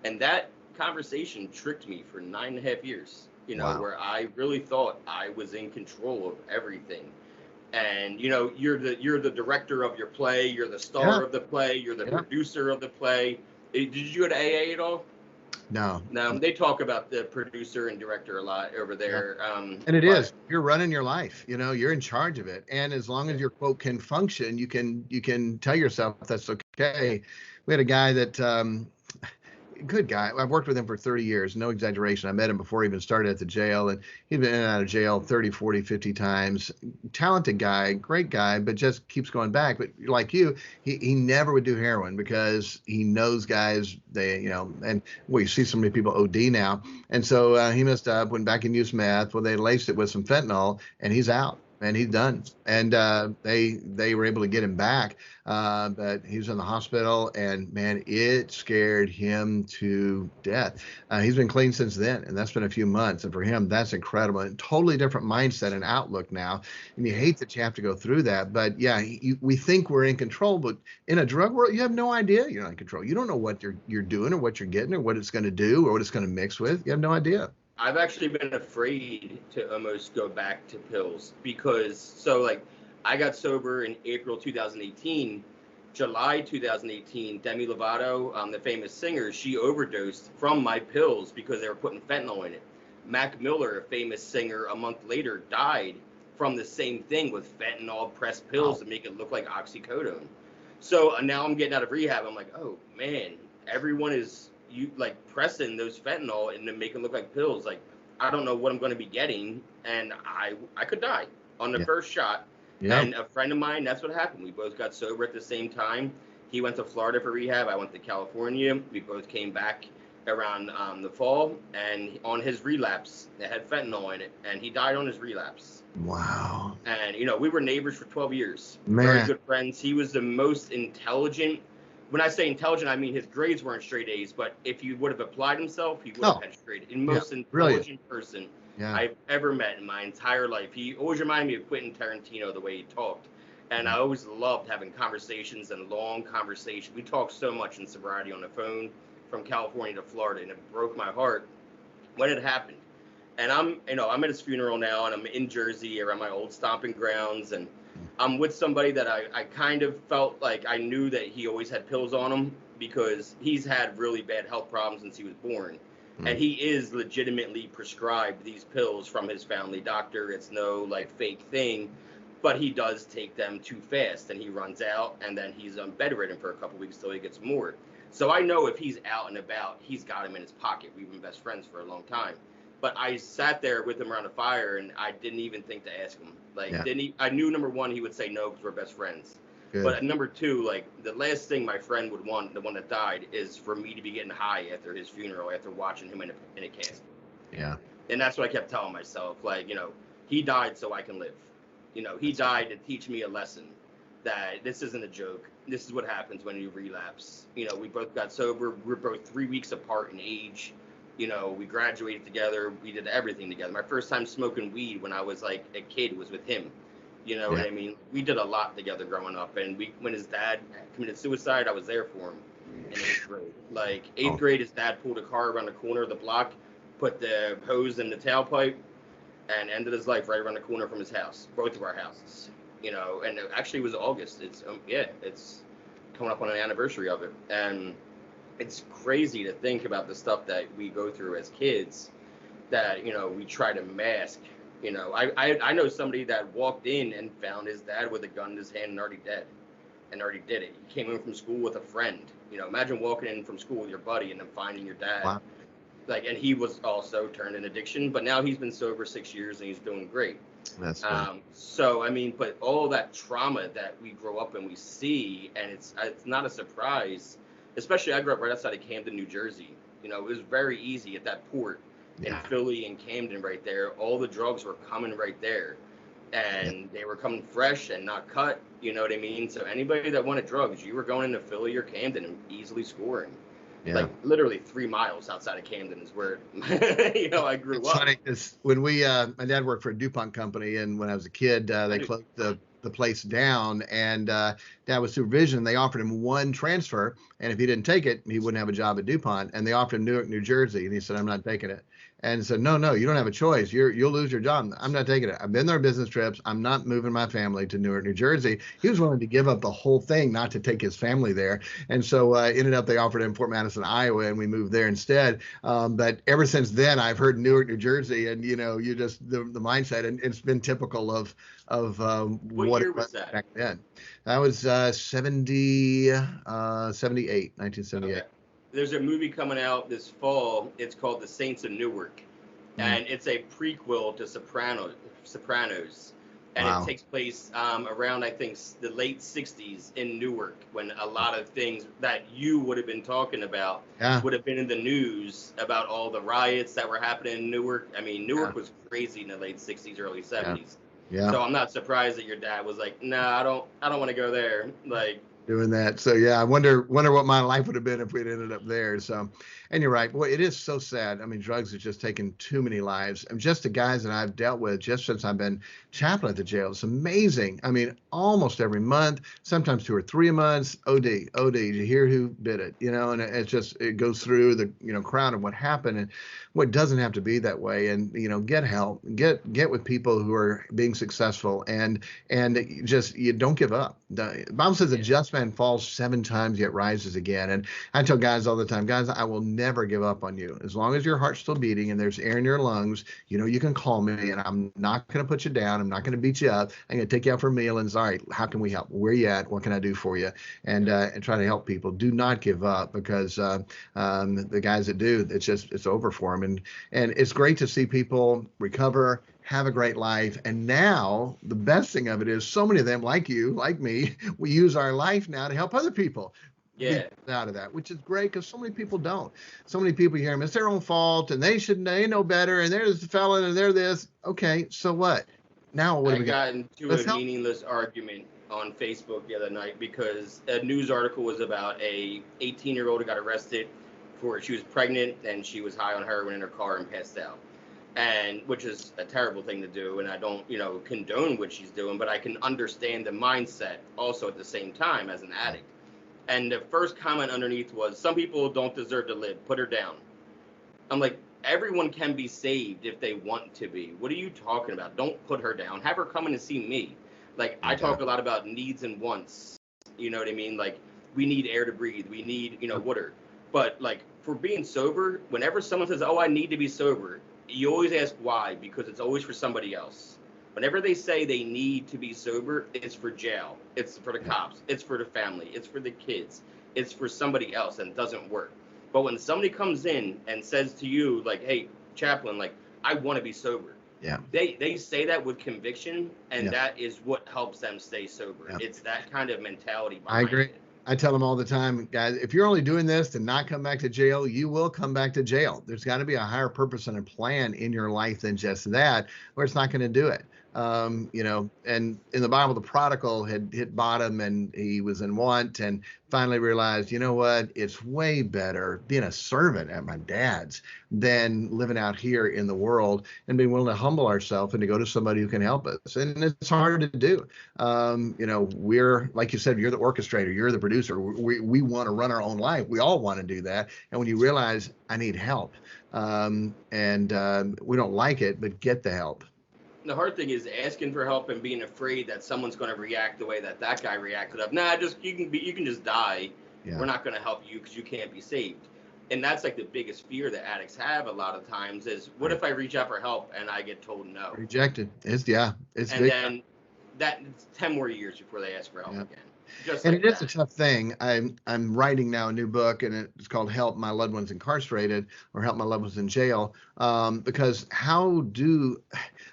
And that conversation tricked me for 9.5 years. Wow. Where I really thought I was in control of everything. And, you're the director of your play. You're the star of the play. You're the producer of the play. Did you go to AA at all? No. No, they talk about the producer and director a lot over there. Yeah. And you're running your life. You're in charge of it. And as long as your quote can function, you can tell yourself that's okay. We had a guy that good guy. I've worked with him for 30 years, no exaggeration. I met him before he even started at the jail, and he'd been in and out of jail 30, 40, 50 times. Talented guy, great guy, but just keeps going back. But like you, he never would do heroin because he knows guys, and we see so many people OD now. And so he messed up, went back and used meth. Well, they laced it with some fentanyl, and he's out. And he's done. And they were able to get him back. But he was in the hospital, and, man, it scared him to death. He's been clean since then, and that's been a few months. And for him, that's incredible. And totally different mindset and outlook now. And you hate that you have to go through that. But, yeah, we think we're in control. But in a drug world, you have no idea you're not in control. You don't know what you're doing or what you're getting or what it's going to do or what it's going to mix with. You have no idea. I've actually been afraid to almost go back to pills because, I got sober in April 2018. July 2018, Demi Lovato, the famous singer, she overdosed from my pills because they were putting fentanyl in it. Mac Miller, a famous singer, a month later died from the same thing with fentanyl pressed pills to make it look like oxycodone. So now I'm getting out of rehab. I'm like, oh, man, everyone is pressing those fentanyl and then make it look like pills. Like, I don't know what I'm going to be getting, and I could die on the first shot. Yeah. And a friend of mine, that's what happened. We both got sober at the same time. He went to Florida for rehab. I went to California. We both came back around the fall, and on his relapse, it had fentanyl in it, and he died on his relapse. Wow. And, we were neighbors for 12 years. Man. Very good friends. He was the most intelligent, when I say intelligent, I mean his grades weren't straight A's, but if he would have applied himself, he would have Oh, had straight A's. The yeah, most brilliant. intelligent person Yeah, I've ever met in my entire life. He always reminded me of Quentin Tarantino, the way he talked. And yeah, I always loved having conversations and long conversations. We talked so much in sobriety on the phone from California to Florida, and it broke my heart when it happened. And I'm at his funeral now, and I'm in Jersey around my old stomping grounds, and I'm with somebody that I kind of felt like I knew that he always had pills on him because he's had really bad health problems since he was born. mm, And he is legitimately prescribed these pills from his family doctor. It's no like fake thing, but he does take them too fast and he runs out and then he's bedridden for a couple weeks till he gets more. So I know if he's out and about, he's got him in his pocket. We've been best friends for a long time. But I sat there with him around a fire, and I didn't even think to ask him. Like, yeah, didn't he? I knew number one he would say no because we're best friends. good. But number two, like the last thing my friend would want, the one that died, is for me to be getting high after his funeral, after watching him in a casket. Yeah, And that's what I kept telling myself. Like, he died so I can live. He died to teach me a lesson that this isn't a joke. This is what happens when you relapse. We both got sober. We're both 3 weeks apart in age. We graduated together. We did everything together. My first time smoking weed when I was like a kid was with him. You know yeah, what I mean? We did a lot together growing up. And when his dad committed suicide, I was there for him in 8th grade. Like eighth oh, grade, his dad pulled a car around the corner of the block, put the hose in the tailpipe, and ended his life right around the corner from his house, both of our houses. And it actually was August. It's coming up on an anniversary of it. And it's crazy to think about the stuff that we go through as kids that we try to mask. I know somebody that walked in and found his dad with a gun in his hand and already dead and already did it. He came in from school with a friend. Imagine walking in from school with your buddy and then finding your dad. wow, And he was also turned in addiction, but now he's been sober 6 years and he's doing great. that's good. So I mean, but all that trauma that we grow up and we see, and it's not a surprise. Especially, I grew up right outside of Camden, New Jersey. It was very easy at that port in Yeah, Philly and Camden right there. All the drugs were coming right there, yeah, and they were coming fresh and not cut. You know what I mean? So anybody that wanted drugs, you were going into Philly or Camden and easily scoring. yeah. Like literally 3 miles outside of Camden is where I grew It's up. funny because when my dad worked for a DuPont company, and when I was a kid, they closed the place down, and dad was supervision. They offered him one transfer, and if he didn't take it, he wouldn't have a job at DuPont. And they offered him Newark, New Jersey, and he said, "I'm not taking it." And said, "No, you don't have a choice. You'll lose your job. I'm not taking it. I've been there on business trips. I'm not moving my family to Newark, New Jersey." He was willing to give up the whole thing not to take his family there, and so ended up they offered him Fort Madison, Iowa, and we moved there instead. But ever since then, I've heard Newark, New Jersey, and you just the mindset, and it's been typical of What what year it was was that? back then. That was 78, 1978. Okay. There's a movie coming out this fall. It's called The Saints of Newark, Mm, and it's a prequel to Sopranos, and it wow. takes place around I think the late '60s in Newark, when a lot of things that you would have been talking about Yeah, would have been in the news about all the riots that were happening in Newark. I mean, yeah, Newark was crazy in the late '60s, early yeah, '70s. yeah. So I'm not surprised that your dad was like, "Nah, I don't want to go there." Like, Doing that. So yeah, I wonder what my life would have been if we'd ended up there. So, and you're right. Boy, it is so sad. I mean, drugs have just taken too many lives. And just the guys that I've dealt with just since I've been chaplain at the jail, it's amazing. I mean, almost every month, sometimes 2 or 3 months, OD. You hear who did it, and it goes through the crowd of what happened. And what doesn't have to be that way. And get help, get with people who are being successful, and just you don't give up. The Bible says a yeah, just man falls 7 times yet rises again. And I tell guys all the time, guys, I will never give up on you. As long as your heart's still beating and there's air in your lungs, you can call me, and I'm not going to put you down. I'm not going to beat you up. I'm going to take you out for a meal and say, all right, how can we help? Where you at? What can I do for you? And try to help people. Do not give up, because the guys that do, it's over for them. And it's great to see people recover, have a great life. And now the best thing of it is so many of them, like you, like me, we use our life now to help other people be yeah. out of that, which is great, because so many people don't. So many people hear them, it's their own fault, and they know better, and they're this felon, and they're this. Okay, so what? Now what do I we got? got into Let's a help. meaningless argument on Facebook the other night because a news article was about a 18-year-old who got arrested for she was pregnant and she was high on heroin in her car and passed out. And which is a terrible thing to do, and I don't, condone what she's doing, but I can understand the mindset also at the same time as an addict. And the first comment underneath was, some people don't deserve to live, put her down. I'm like, everyone can be saved if they want to be. What are you talking about? Don't put her down. Have her come in and see me. Like, I talk a lot about needs and wants. You know what I mean? Like, we need air to breathe. We need, water. But, like, for being sober, whenever someone says, oh, I need to be sober, you always ask why, because it's always for somebody else. Whenever they say they need to be sober, it's for jail. It's for the cops. It's for the family. It's for the kids. It's for somebody else, and it doesn't work. But when somebody comes in and says to you, like, hey, chaplain, like, I want to be sober. Yeah. They say that with conviction, and that is what helps them stay sober. Yeah. It's that kind of mentality behind I agree. it. I tell them all the time, guys, if you're only doing this to not come back to jail, you will come back to jail. There's got to be a higher purpose and a plan in your life than just that, or it's not going to do it. And in the Bible, the prodigal had hit bottom and he was in want and finally realized, you know what, it's way better being a servant at my dad's than living out here in the world, and being willing to humble ourselves and to go to somebody who can help us. And it's hard to do. We're, like you said, you're the orchestrator, you're the producer. We want to run our own life. We all want to do that. And when you realize I need help, and we don't like it, but get the help. The hard thing is asking for help and being afraid that someone's going to react the way that guy reacted. Of, nah, you can just die. Yeah. We're not going to help you because you can't be saved. And that's like the biggest fear that addicts have a lot of times is, what if I reach out for help and I get told no? Rejected. It's and big. Then it's 10 more years before they ask for help again. And it is a tough thing. I'm writing now a new book, and it's called Help My Loved Ones Incarcerated, or Help My Loved Ones in Jail, because how do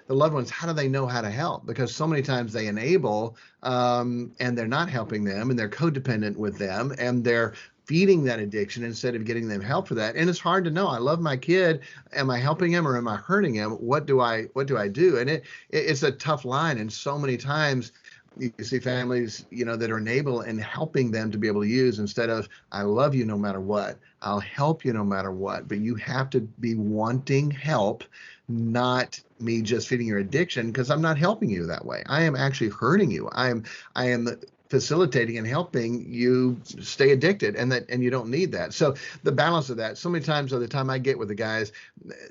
the loved ones, how do they know how to help? Because so many times they enable, and they're not helping them, and they're codependent with them, and they're feeding that addiction instead of getting them help for that. And it's hard to know. I love my kid. Am I helping him or am I hurting him? What do I do? And it's a tough line. And so many times you see families, that are enable and helping them to be able to use, instead of, I love you no matter what, I'll help you no matter what, but you have to be wanting help, not me just feeding your addiction, because I'm not helping you that way. I am actually hurting you. I am facilitating and helping you stay addicted, and you don't need that. So the balance of that, so many times by the time I get with the guys,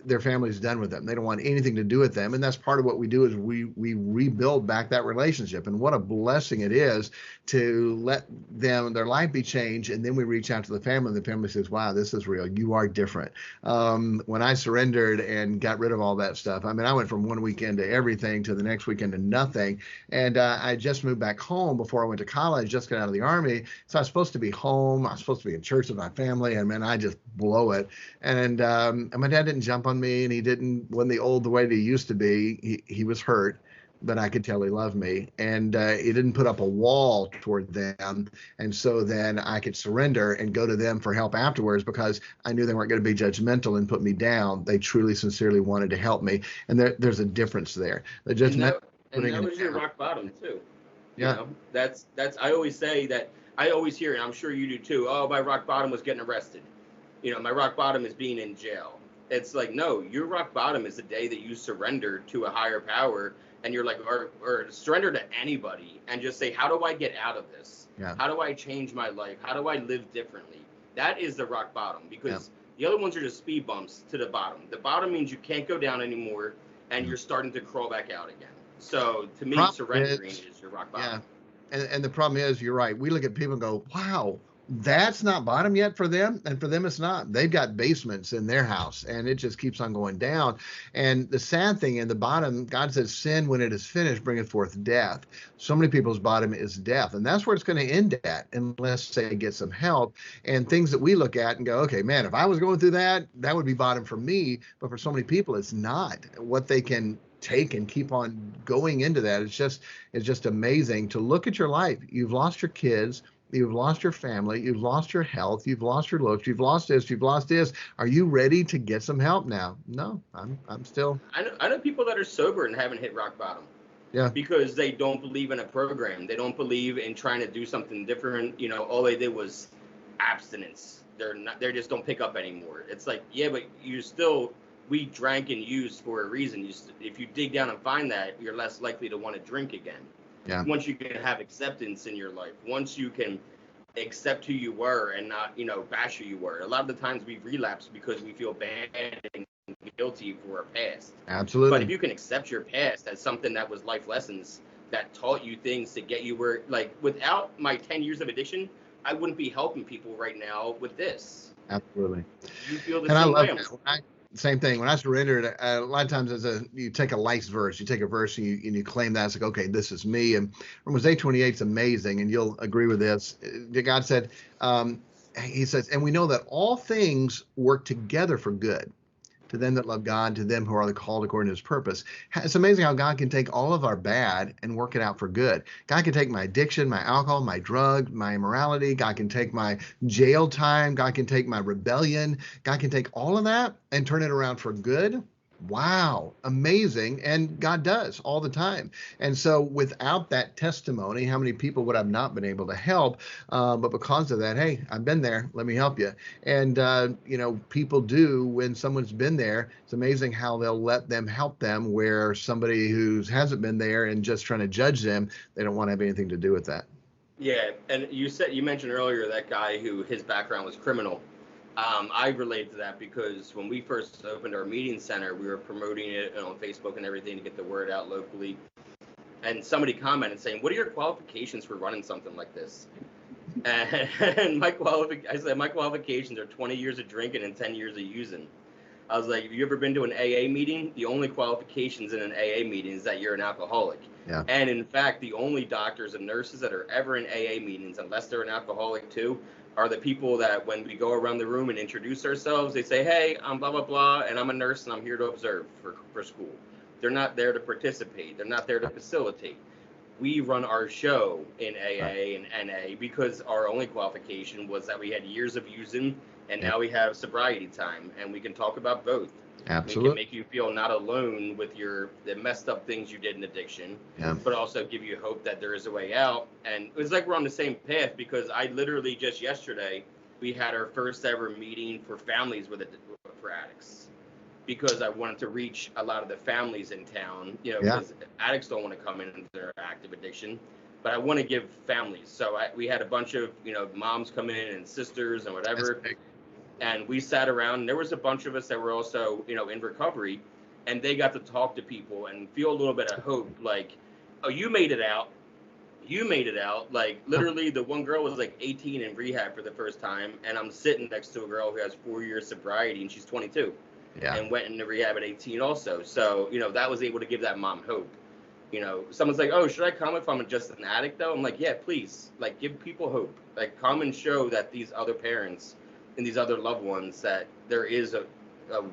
their family's done with them. They don't want anything to do with them. And that's part of what we do, is we rebuild back that relationship. And what a blessing it is to let their life be changed. And then we reach out to the family, and the family says, wow, this is real. You are different. When I surrendered and got rid of all that stuff, I went from one weekend to everything to the next weekend to nothing. And I just moved back home before I went to college, just got out of the Army. So I was supposed to be home. I was supposed to be in church with my family, and I just blow it. And my dad didn't jump on me, and he wasn't the way that he used to be. He was hurt, but I could tell he loved me, and he didn't put up a wall toward them. And so then I could surrender and go to them for help afterwards, because I knew they weren't going to be judgmental and put me down. They truly, sincerely wanted to help me. And there's a difference there. The judgment. And that was your rock bottom too. Yeah. That's I always say that, I always hear, and I'm sure you do too, oh, my rock bottom was getting arrested. My rock bottom is being in jail. It's like, no, your rock bottom is the day that you surrender to a higher power, and you're like, or surrender to anybody and just say, how do I get out of this? Yeah. How do I change my life? How do I live differently? That is the rock bottom, because the other ones are just speed bumps to the bottom. The bottom means you can't go down anymore, and you're starting to crawl back out again. So to me, surrendering is your rock bottom. Yeah. And the problem is, you're right. We look at people and go, wow, that's not bottom yet for them. And for them, it's not. They've got basements in their house, and it just keeps on going down. And the sad thing, in the bottom, God says, sin, when it is finished, bringeth forth death. So many people's bottom is death. And that's where it's going to end at, unless they get some help. And things that we look at and go, okay, man, if I was going through that, that would be bottom for me. But for so many people, it's not. What they can take and keep on going into that, it's just amazing to look at your life. You've lost your kids, you've lost your family, you've lost your health, you've lost your looks, you've lost this. Are you ready to get some help now? No, I'm still. I know people that are sober and haven't hit rock bottom. Yeah. because they don't believe in a program. They don't believe in trying to do something different. All they did was abstinence. They just don't pick up anymore. It's like, yeah, but we drank and used for a reason. If you dig down and find that, you're less likely to want to drink again. Yeah. Once you can have acceptance in your life, once you can accept who you were and not, bash who you were. A lot of the times we relapse because we feel bad and guilty for our past. But if Absolutely. you can accept your past as something that was life lessons that taught you things to get you where, like, without my 10 years of addiction, I wouldn't be helping people right now with this. Absolutely. You feel the And I same love way. that. Same thing. When I surrendered, a lot of times you take a life verse, you take a verse and you claim that. It's like, okay, this is me. And Romans 8:28 is amazing. And you'll agree with this. God said, he says, and we know that all things work together for good to them that love God, to them who are called according to his purpose. It's amazing how God can take all of our bad and work it out for good. God can take my addiction, my alcohol, my drug, my immorality. God can take my jail time. God can take my rebellion. God can take all of that and turn it around for good. Wow, amazing. And God does all the time. And so without that testimony, how many people would have not been able to help? But because of that, hey, I've been there. Let me help you. And, people do when someone's been there. It's amazing how they'll let them help them, where somebody who hasn't been there and just trying to judge them, they don't want to have anything to do with that. Yeah, and you mentioned earlier that guy who his background was criminal. I relate to that because when we first opened our meeting center, we were promoting it on Facebook and everything to get the word out locally. And somebody commented saying, "What are your qualifications for running something like this?" And I said, "My qualifications are 20 years of drinking and 10 years of using." I was like, "Have you ever been to an AA meeting? The only qualifications in an AA meeting is that you're an alcoholic." Yeah. And in fact, the only doctors and nurses that are ever in AA meetings, unless they're an alcoholic too, are the people that when we go around the room and introduce ourselves, they say, "Hey, I'm blah, blah, blah, and I'm a nurse and I'm here to observe for school." They're not there to participate. They're not there to facilitate. We run our show in AA and NA because our only qualification was that we had years of using, and now we have sobriety time, and we can talk about both. Absolutely. We can make you feel not alone with the messed up things you did in addiction, but also give you hope that there is a way out. And it was like we're on the same path because I literally just yesterday, we had our first ever meeting for families for addicts, because I wanted to reach a lot of the families in town, because addicts don't want to come into their active addiction, but I want to give families. So we had a bunch of, moms come in and sisters and whatever. And we sat around, and there was a bunch of us that were also, in recovery, and they got to talk to people and feel a little bit of hope. Like, oh, you made it out. You made it out. Like, literally, the one girl was like 18 in rehab for the first time, and I'm sitting next to a girl who has 4 years sobriety, and she's 22. And went into rehab at 18 also. So, that was able to give that mom hope. Someone's like, "Oh, should I come if I'm just an addict, though?" I'm like, yeah, please. Like, give people hope. Like, come and show that these other parents and these other loved ones that there is a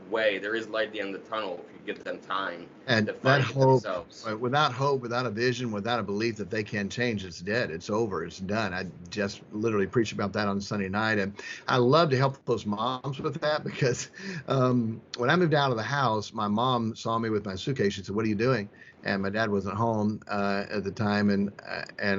way, there is light at the end of the tunnel if you give them time and to find it themselves. Without hope, without a vision, without a belief that they can change, it's dead. It's over. It's done. I just literally preached about that on Sunday night, and I love to help those moms with that because when I moved out of the house, my mom saw me with my suitcase. She said, "What are you doing?" And my dad wasn't home at the time, and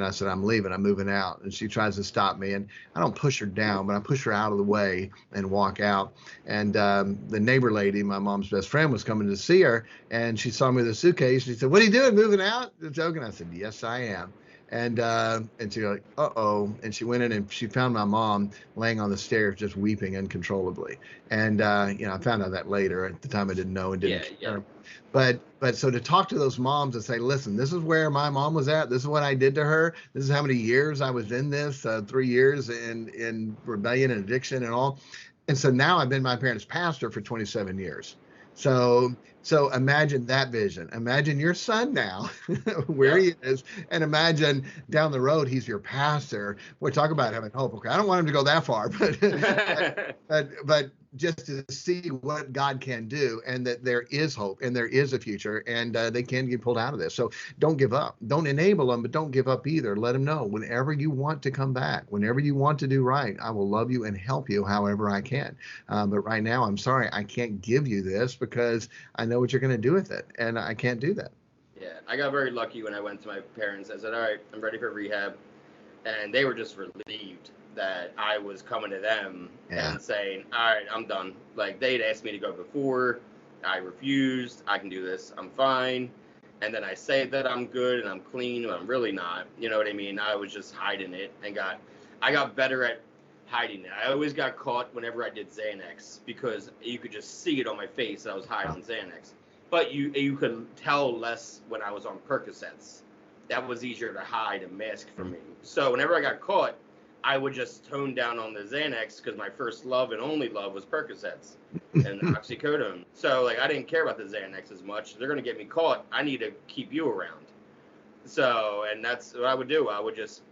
I said, "I'm leaving. I'm moving out." And she tries to stop me, and I don't push her down, but I push her out of the way and walk out. And the neighbor lady, my mom's best friend, was coming to see her, and she saw me with a suitcase. She said, "What are you doing, moving out?" Joking. I said, "Yes, I am." And she was like, "Uh-oh." And she went in and she found my mom laying on the stairs, just weeping uncontrollably. And I found out that later. At the time, I didn't know and didn't care. But so to talk to those moms and say, "Listen, this is where my mom was at. This is what I did to her. This is how many years I was in this, 3 years in rebellion and addiction and all." And so now I've been my parents' pastor for 27 years. So imagine that vision. Imagine your son now, where he is, and imagine down the road he's your pastor. Boy, talk about having hope. Okay, I don't want him to go that far, but just to see what God can do, and that there is hope and there is a future, and they can get pulled out of this. So don't give up. Don't enable them, but don't give up either. Let them know whenever you want to come back, whenever you want to do right, I will love you and help you however I can. But right now, I'm sorry, I can't give you this because I know what you're going to do with it, and I can't do that. Yeah, I got very lucky when I went to my parents. I said, all right, I'm ready for rehab. And they were just relieved that I was coming to them and saying, all right, I'm done. Like, they'd asked me to go before. I refused. I can do this. I'm fine. And then I say that I'm good and I'm clean, but I'm really not. You know what I mean? I was just hiding it and I got better at hiding it. I always got caught whenever I did Xanax because you could just see it on my face that I was high on Xanax. But you could tell less when I was on Percocets. That was easier to hide and mask for me. So whenever I got caught, I would just tone down on the Xanax because my first love and only love was Percocets and oxycodone. So like I didn't care about the Xanax as much. They're gonna get me caught. I need to keep you around. So and that's what I would do. I would just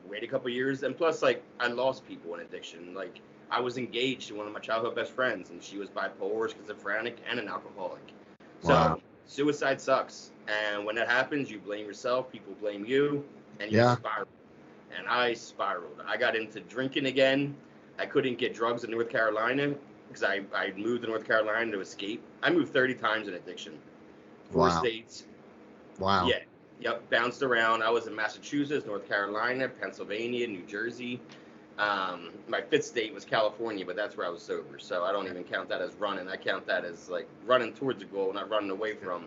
wait a couple years, and plus like I lost people in addiction. Like I was engaged to one of my childhood best friends, and she was bipolar, schizophrenic, and an alcoholic. So suicide sucks. And when that happens, you blame yourself, people blame you, and you spiral. And I spiraled. I got into drinking again. I couldn't get drugs in North Carolina because I moved to North Carolina to escape. I moved 30 times in addiction. 4 states. Wow. Yeah. Yep. Bounced around. I was in Massachusetts, North Carolina, Pennsylvania, New Jersey. My 5th state was California, but that's where I was sober. So I don't even count that as running. I count that as like running towards a goal, not running away from.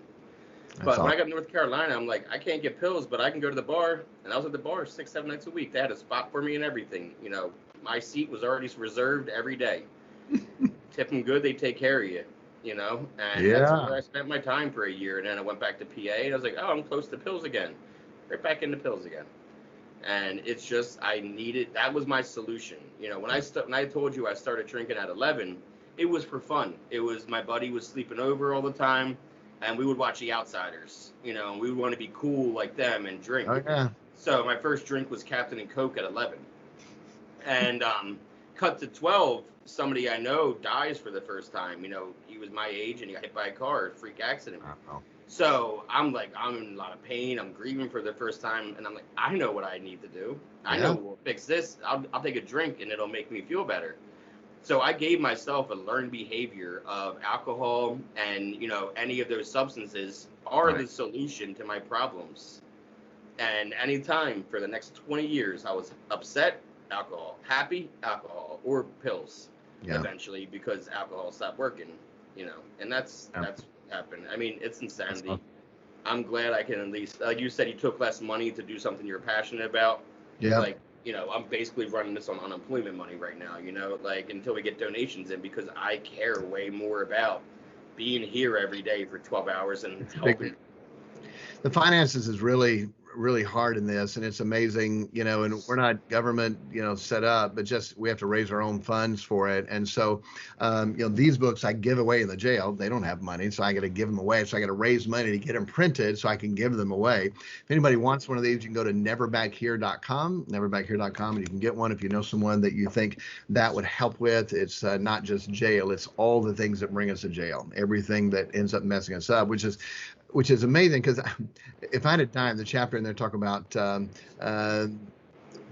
But when I got to North Carolina, I'm like, I can't get pills, but I can go to the bar. And I was at the bar 6-7 nights a week. They had a spot for me and everything. You know, my seat was already reserved every day. Tip them good, they take care of you, you know. And that's where I spent my time for a year. And then I went back to PA, and I was like, oh, I'm close to pills again. Right back into pills again. And it's just, that was my solution. You know, when I told you I started drinking at 11, it was for fun. It was, my buddy was sleeping over all the time. And we would watch The Outsiders, you know, and we would want to be cool like them and drink. Oh, yeah. So my first drink was Captain and Coke at 11. And cut to 12, somebody I know dies for the first time. You know, he was my age and he got hit by a car, a freak accident. So I'm like, I'm in a lot of pain. I'm grieving for the first time. And I'm like, I know what I need to do. I know we'll fix this. I'll take a drink and it'll make me feel better. So I gave myself a learned behavior of alcohol and, you know, any of those substances are the solution to my problems. And anytime for the next 20 years, I was upset, alcohol, happy, alcohol, or pills eventually because alcohol stopped working, you know, and that's what happened. I mean, it's insanity. I'm glad I can at least, like you said, you took less money to do something you're passionate about. Yeah. Like, you know, I'm basically running this on unemployment money right now, you know, like until we get donations in because I care way more about being here every day for 12 hours and helping. The finances is really hard in this, and it's amazing, you know, and we're not government, you know, set up, but just we have to raise our own funds for it. And so, you know, these books I give away in the jail. They don't have money, so I got to give them away. So I got to raise money to get them printed so I can give them away. If anybody wants one of these, you can go to neverbackhere.com, and you can get one if you know someone that you think that would help with. It's not just jail. It's all the things that bring us to jail, everything that ends up messing us up, which is amazing because if I had a dime, the chapter in there talk about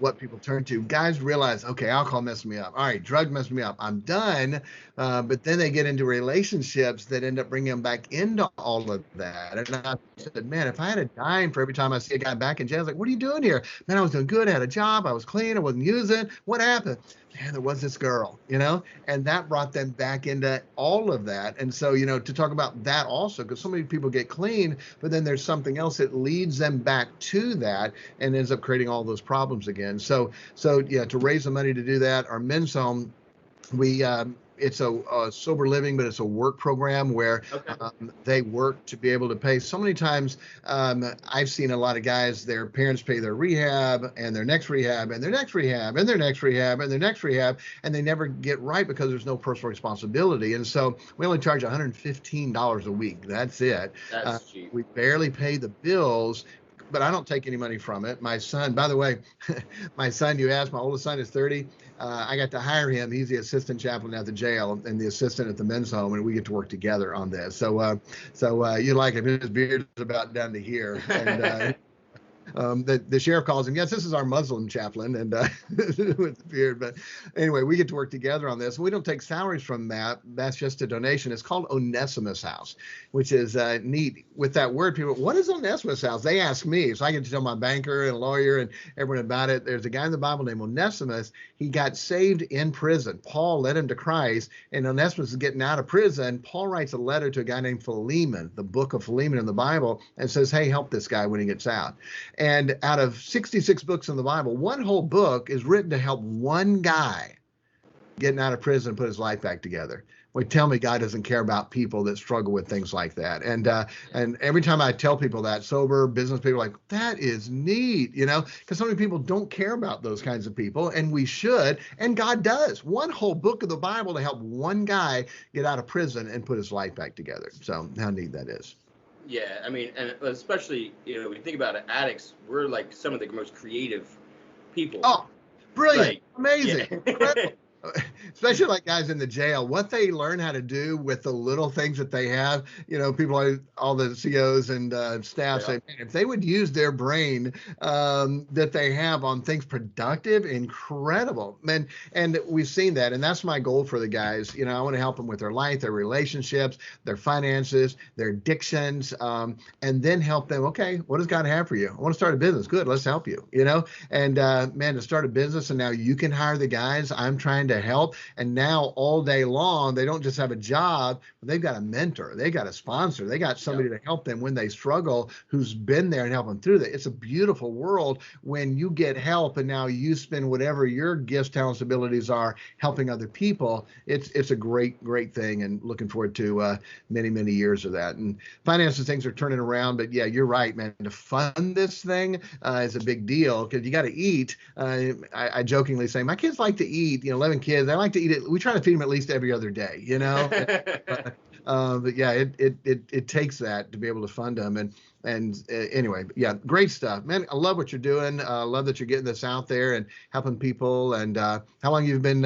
what people turn to. Guys realize, okay, alcohol messed me up. All right, drug messed me up. I'm done. But then they get into relationships that end up bringing them back into all of that. And I said, man, if I had a dime for every time I see a guy back in jail, I was like, what are you doing here? Man, I was doing good. I had a job. I was clean. I wasn't using. What happened? Man, there was this girl, you know, and that brought them back into all of that. And so, you know, to talk about that also, because so many people get clean, but then there's something else that leads them back to that and ends up creating all those problems again. So yeah, to raise the money to do that, our men's home, it's a sober living, but it's a work program where they work to be able to pay. So many times I've seen a lot of guys, their parents pay their rehab and their next rehab and their next rehab and their next rehab and their next rehab, and they never get right because there's no personal responsibility. And so we only charge $115 a week. That's it. That's cheap. We barely pay the bills. But I don't take any money from it. My son, by the way, my son, you asked, my oldest son is 30. I got to hire him. He's the assistant chaplain at the jail and the assistant at the men's home, and we get to work together on this. So you like him. His beard is about down to here. And The sheriff calls him. Yes, this is our Muslim chaplain, and with the beard. But anyway, we get to work together on this. We don't take salaries from that. That's just a donation. It's called Onesimus House, which is neat. With that word, people, what is Onesimus House? They ask me, so I get to tell my banker and lawyer and everyone about it. There's a guy in the Bible named Onesimus. He got saved in prison. Paul led him to Christ, and Onesimus is getting out of prison. Paul writes a letter to a guy named Philemon, the book of Philemon in the Bible, and says, hey, help this guy when he gets out. And out of 66 books in the Bible, one whole book is written to help one guy getting out of prison and put his life back together. Well, tell me God doesn't care about people that struggle with things like that. And every time I tell people that, sober business people are like, that is neat, because so many people don't care about those kinds of people, and we should. And God does. One whole book of the Bible to help one guy get out of prison and put his life back together. So how neat that is. Yeah, I mean, and especially, when you think about it, addicts, we're like some of the most creative people. Oh, brilliant. Like, Amazing. Yeah. Incredible. Especially like guys in the jail, what they learn how to do with the little things that they have, people like all the COs and staff say, man, if they would use their brain that they have on things productive, incredible, man. And we've seen that. And that's my goal for the guys. I want to help them with their life, their relationships, their finances, their addictions, and then help them. Okay, what does God have for you? I want to start a business. Good. Let's help you, and man, to start a business, and now you can hire the guys. I'm trying to help. And now all day long, they don't just have a job, but they've got a mentor, they got a sponsor, they got somebody to help them when they struggle, who's been there and help them through that. It's a beautiful world when you get help, and now you spend whatever your gifts, talents, abilities are helping other people. It's a great thing, and looking forward to many years of that. And finances, things are turning around, but yeah, you're right, man. To fund this thing is a big deal, because you got to eat. I jokingly say my kids like to eat. 11 kids, they like to eat it. We try to feed them at least every other day, but yeah, it takes that to be able to fund them. And anyway, yeah, great stuff, man. I love what you're doing. Love that you're getting this out there and helping people. And how long you've been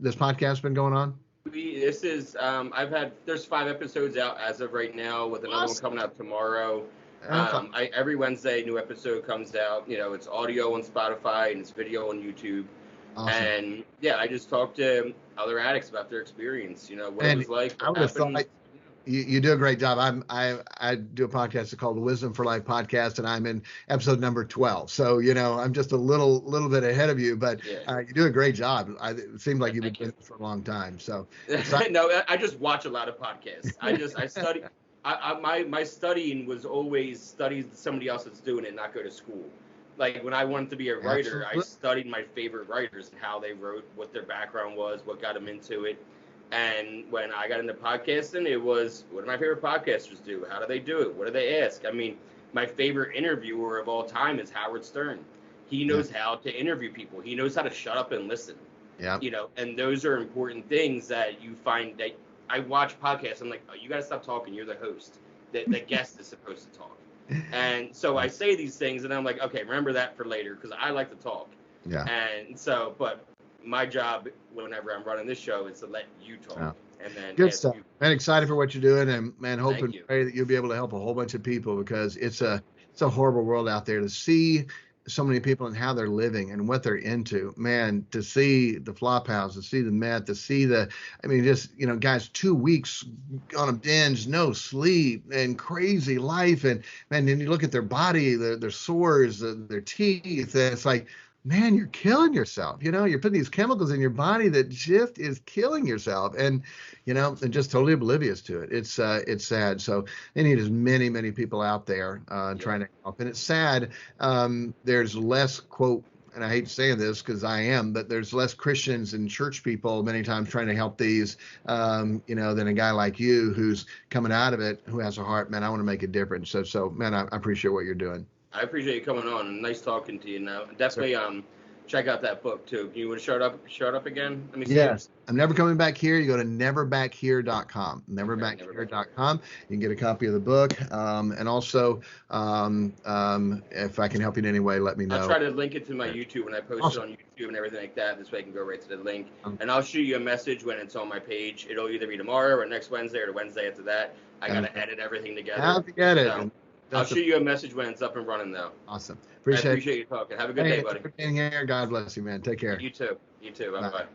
this podcast been going on? This is there's 5 episodes out as of right now, with another one coming out tomorrow. Every Wednesday, new episode comes out. It's audio on Spotify and it's video on YouTube. Awesome. And yeah, I just talked to other addicts about their experience, what it was like. I would have thought you do a great job. I do a podcast called the Wisdom for Life podcast, and I'm in episode number 12. So, I'm just a little bit ahead of you, but you do a great job. It seems like you've been doing this for a long time. So no, I just watch a lot of podcasts. I study. My studying was always study somebody else that's doing it, not go to school. Like when I wanted to be a writer, Absolutely. I studied my favorite writers and how they wrote, what their background was, what got them into it. And when I got into podcasting, it was, what do my favorite podcasters do? How do they do it? What do they ask? I mean, my favorite interviewer of all time is Howard Stern. He knows how to interview people. He knows how to shut up and listen. Yeah. And those are important things that you find. That I watch podcasts. I'm like, oh, you got to stop talking. You're the host. The guest is supposed to talk. And so I say these things, and I'm like, okay, remember that for later, because I like to talk. Yeah. And so, but my job, whenever I'm running this show, is to let you talk. Yeah. And then good stuff. Man, excited for what you're doing, and man, hope and pray that you'll be able to help a whole bunch of people, because it's a horrible world out there. To see so many people and how they're living and what they're into, man, to see the flop house, to see the meth, to see just, guys, 2 weeks on a binge, no sleep, and crazy life. And man, then you look at their body, their sores, their teeth, and it's like, man, you're killing yourself. You're putting these chemicals in your body that just is killing yourself, and and just totally oblivious to it. It's sad. So they need as many people out there trying to help. And it's sad. There's less, quote, and I hate saying this because I am, but there's less Christians and church people many times trying to help these, than a guy like you who's coming out of it, who has a heart. Man, I want to make a difference. So man, I appreciate what you're doing. I appreciate you coming on. Nice talking to you. Now, definitely check out that book too. You want to show it up again? Let me see. Yes. I'm Never Coming Back Here. You go to neverbackhere.com. Neverbackhere.com. You can get a copy of the book. And also, if I can help you in any way, let me know. I'll try to link it to my YouTube when I post it on YouTube and everything like that. This way I can go right to the link. And I'll shoot you a message when it's on my page. It'll either be tomorrow or next Wednesday or the Wednesday after that. I got to edit everything together. How to get it. So, I'll shoot you a message when it's up and running, though. Awesome. I appreciate you talking. Have a good day, buddy. Thanks for being here. God bless you, man. Take care. You too. You too. Bye-bye. Bye.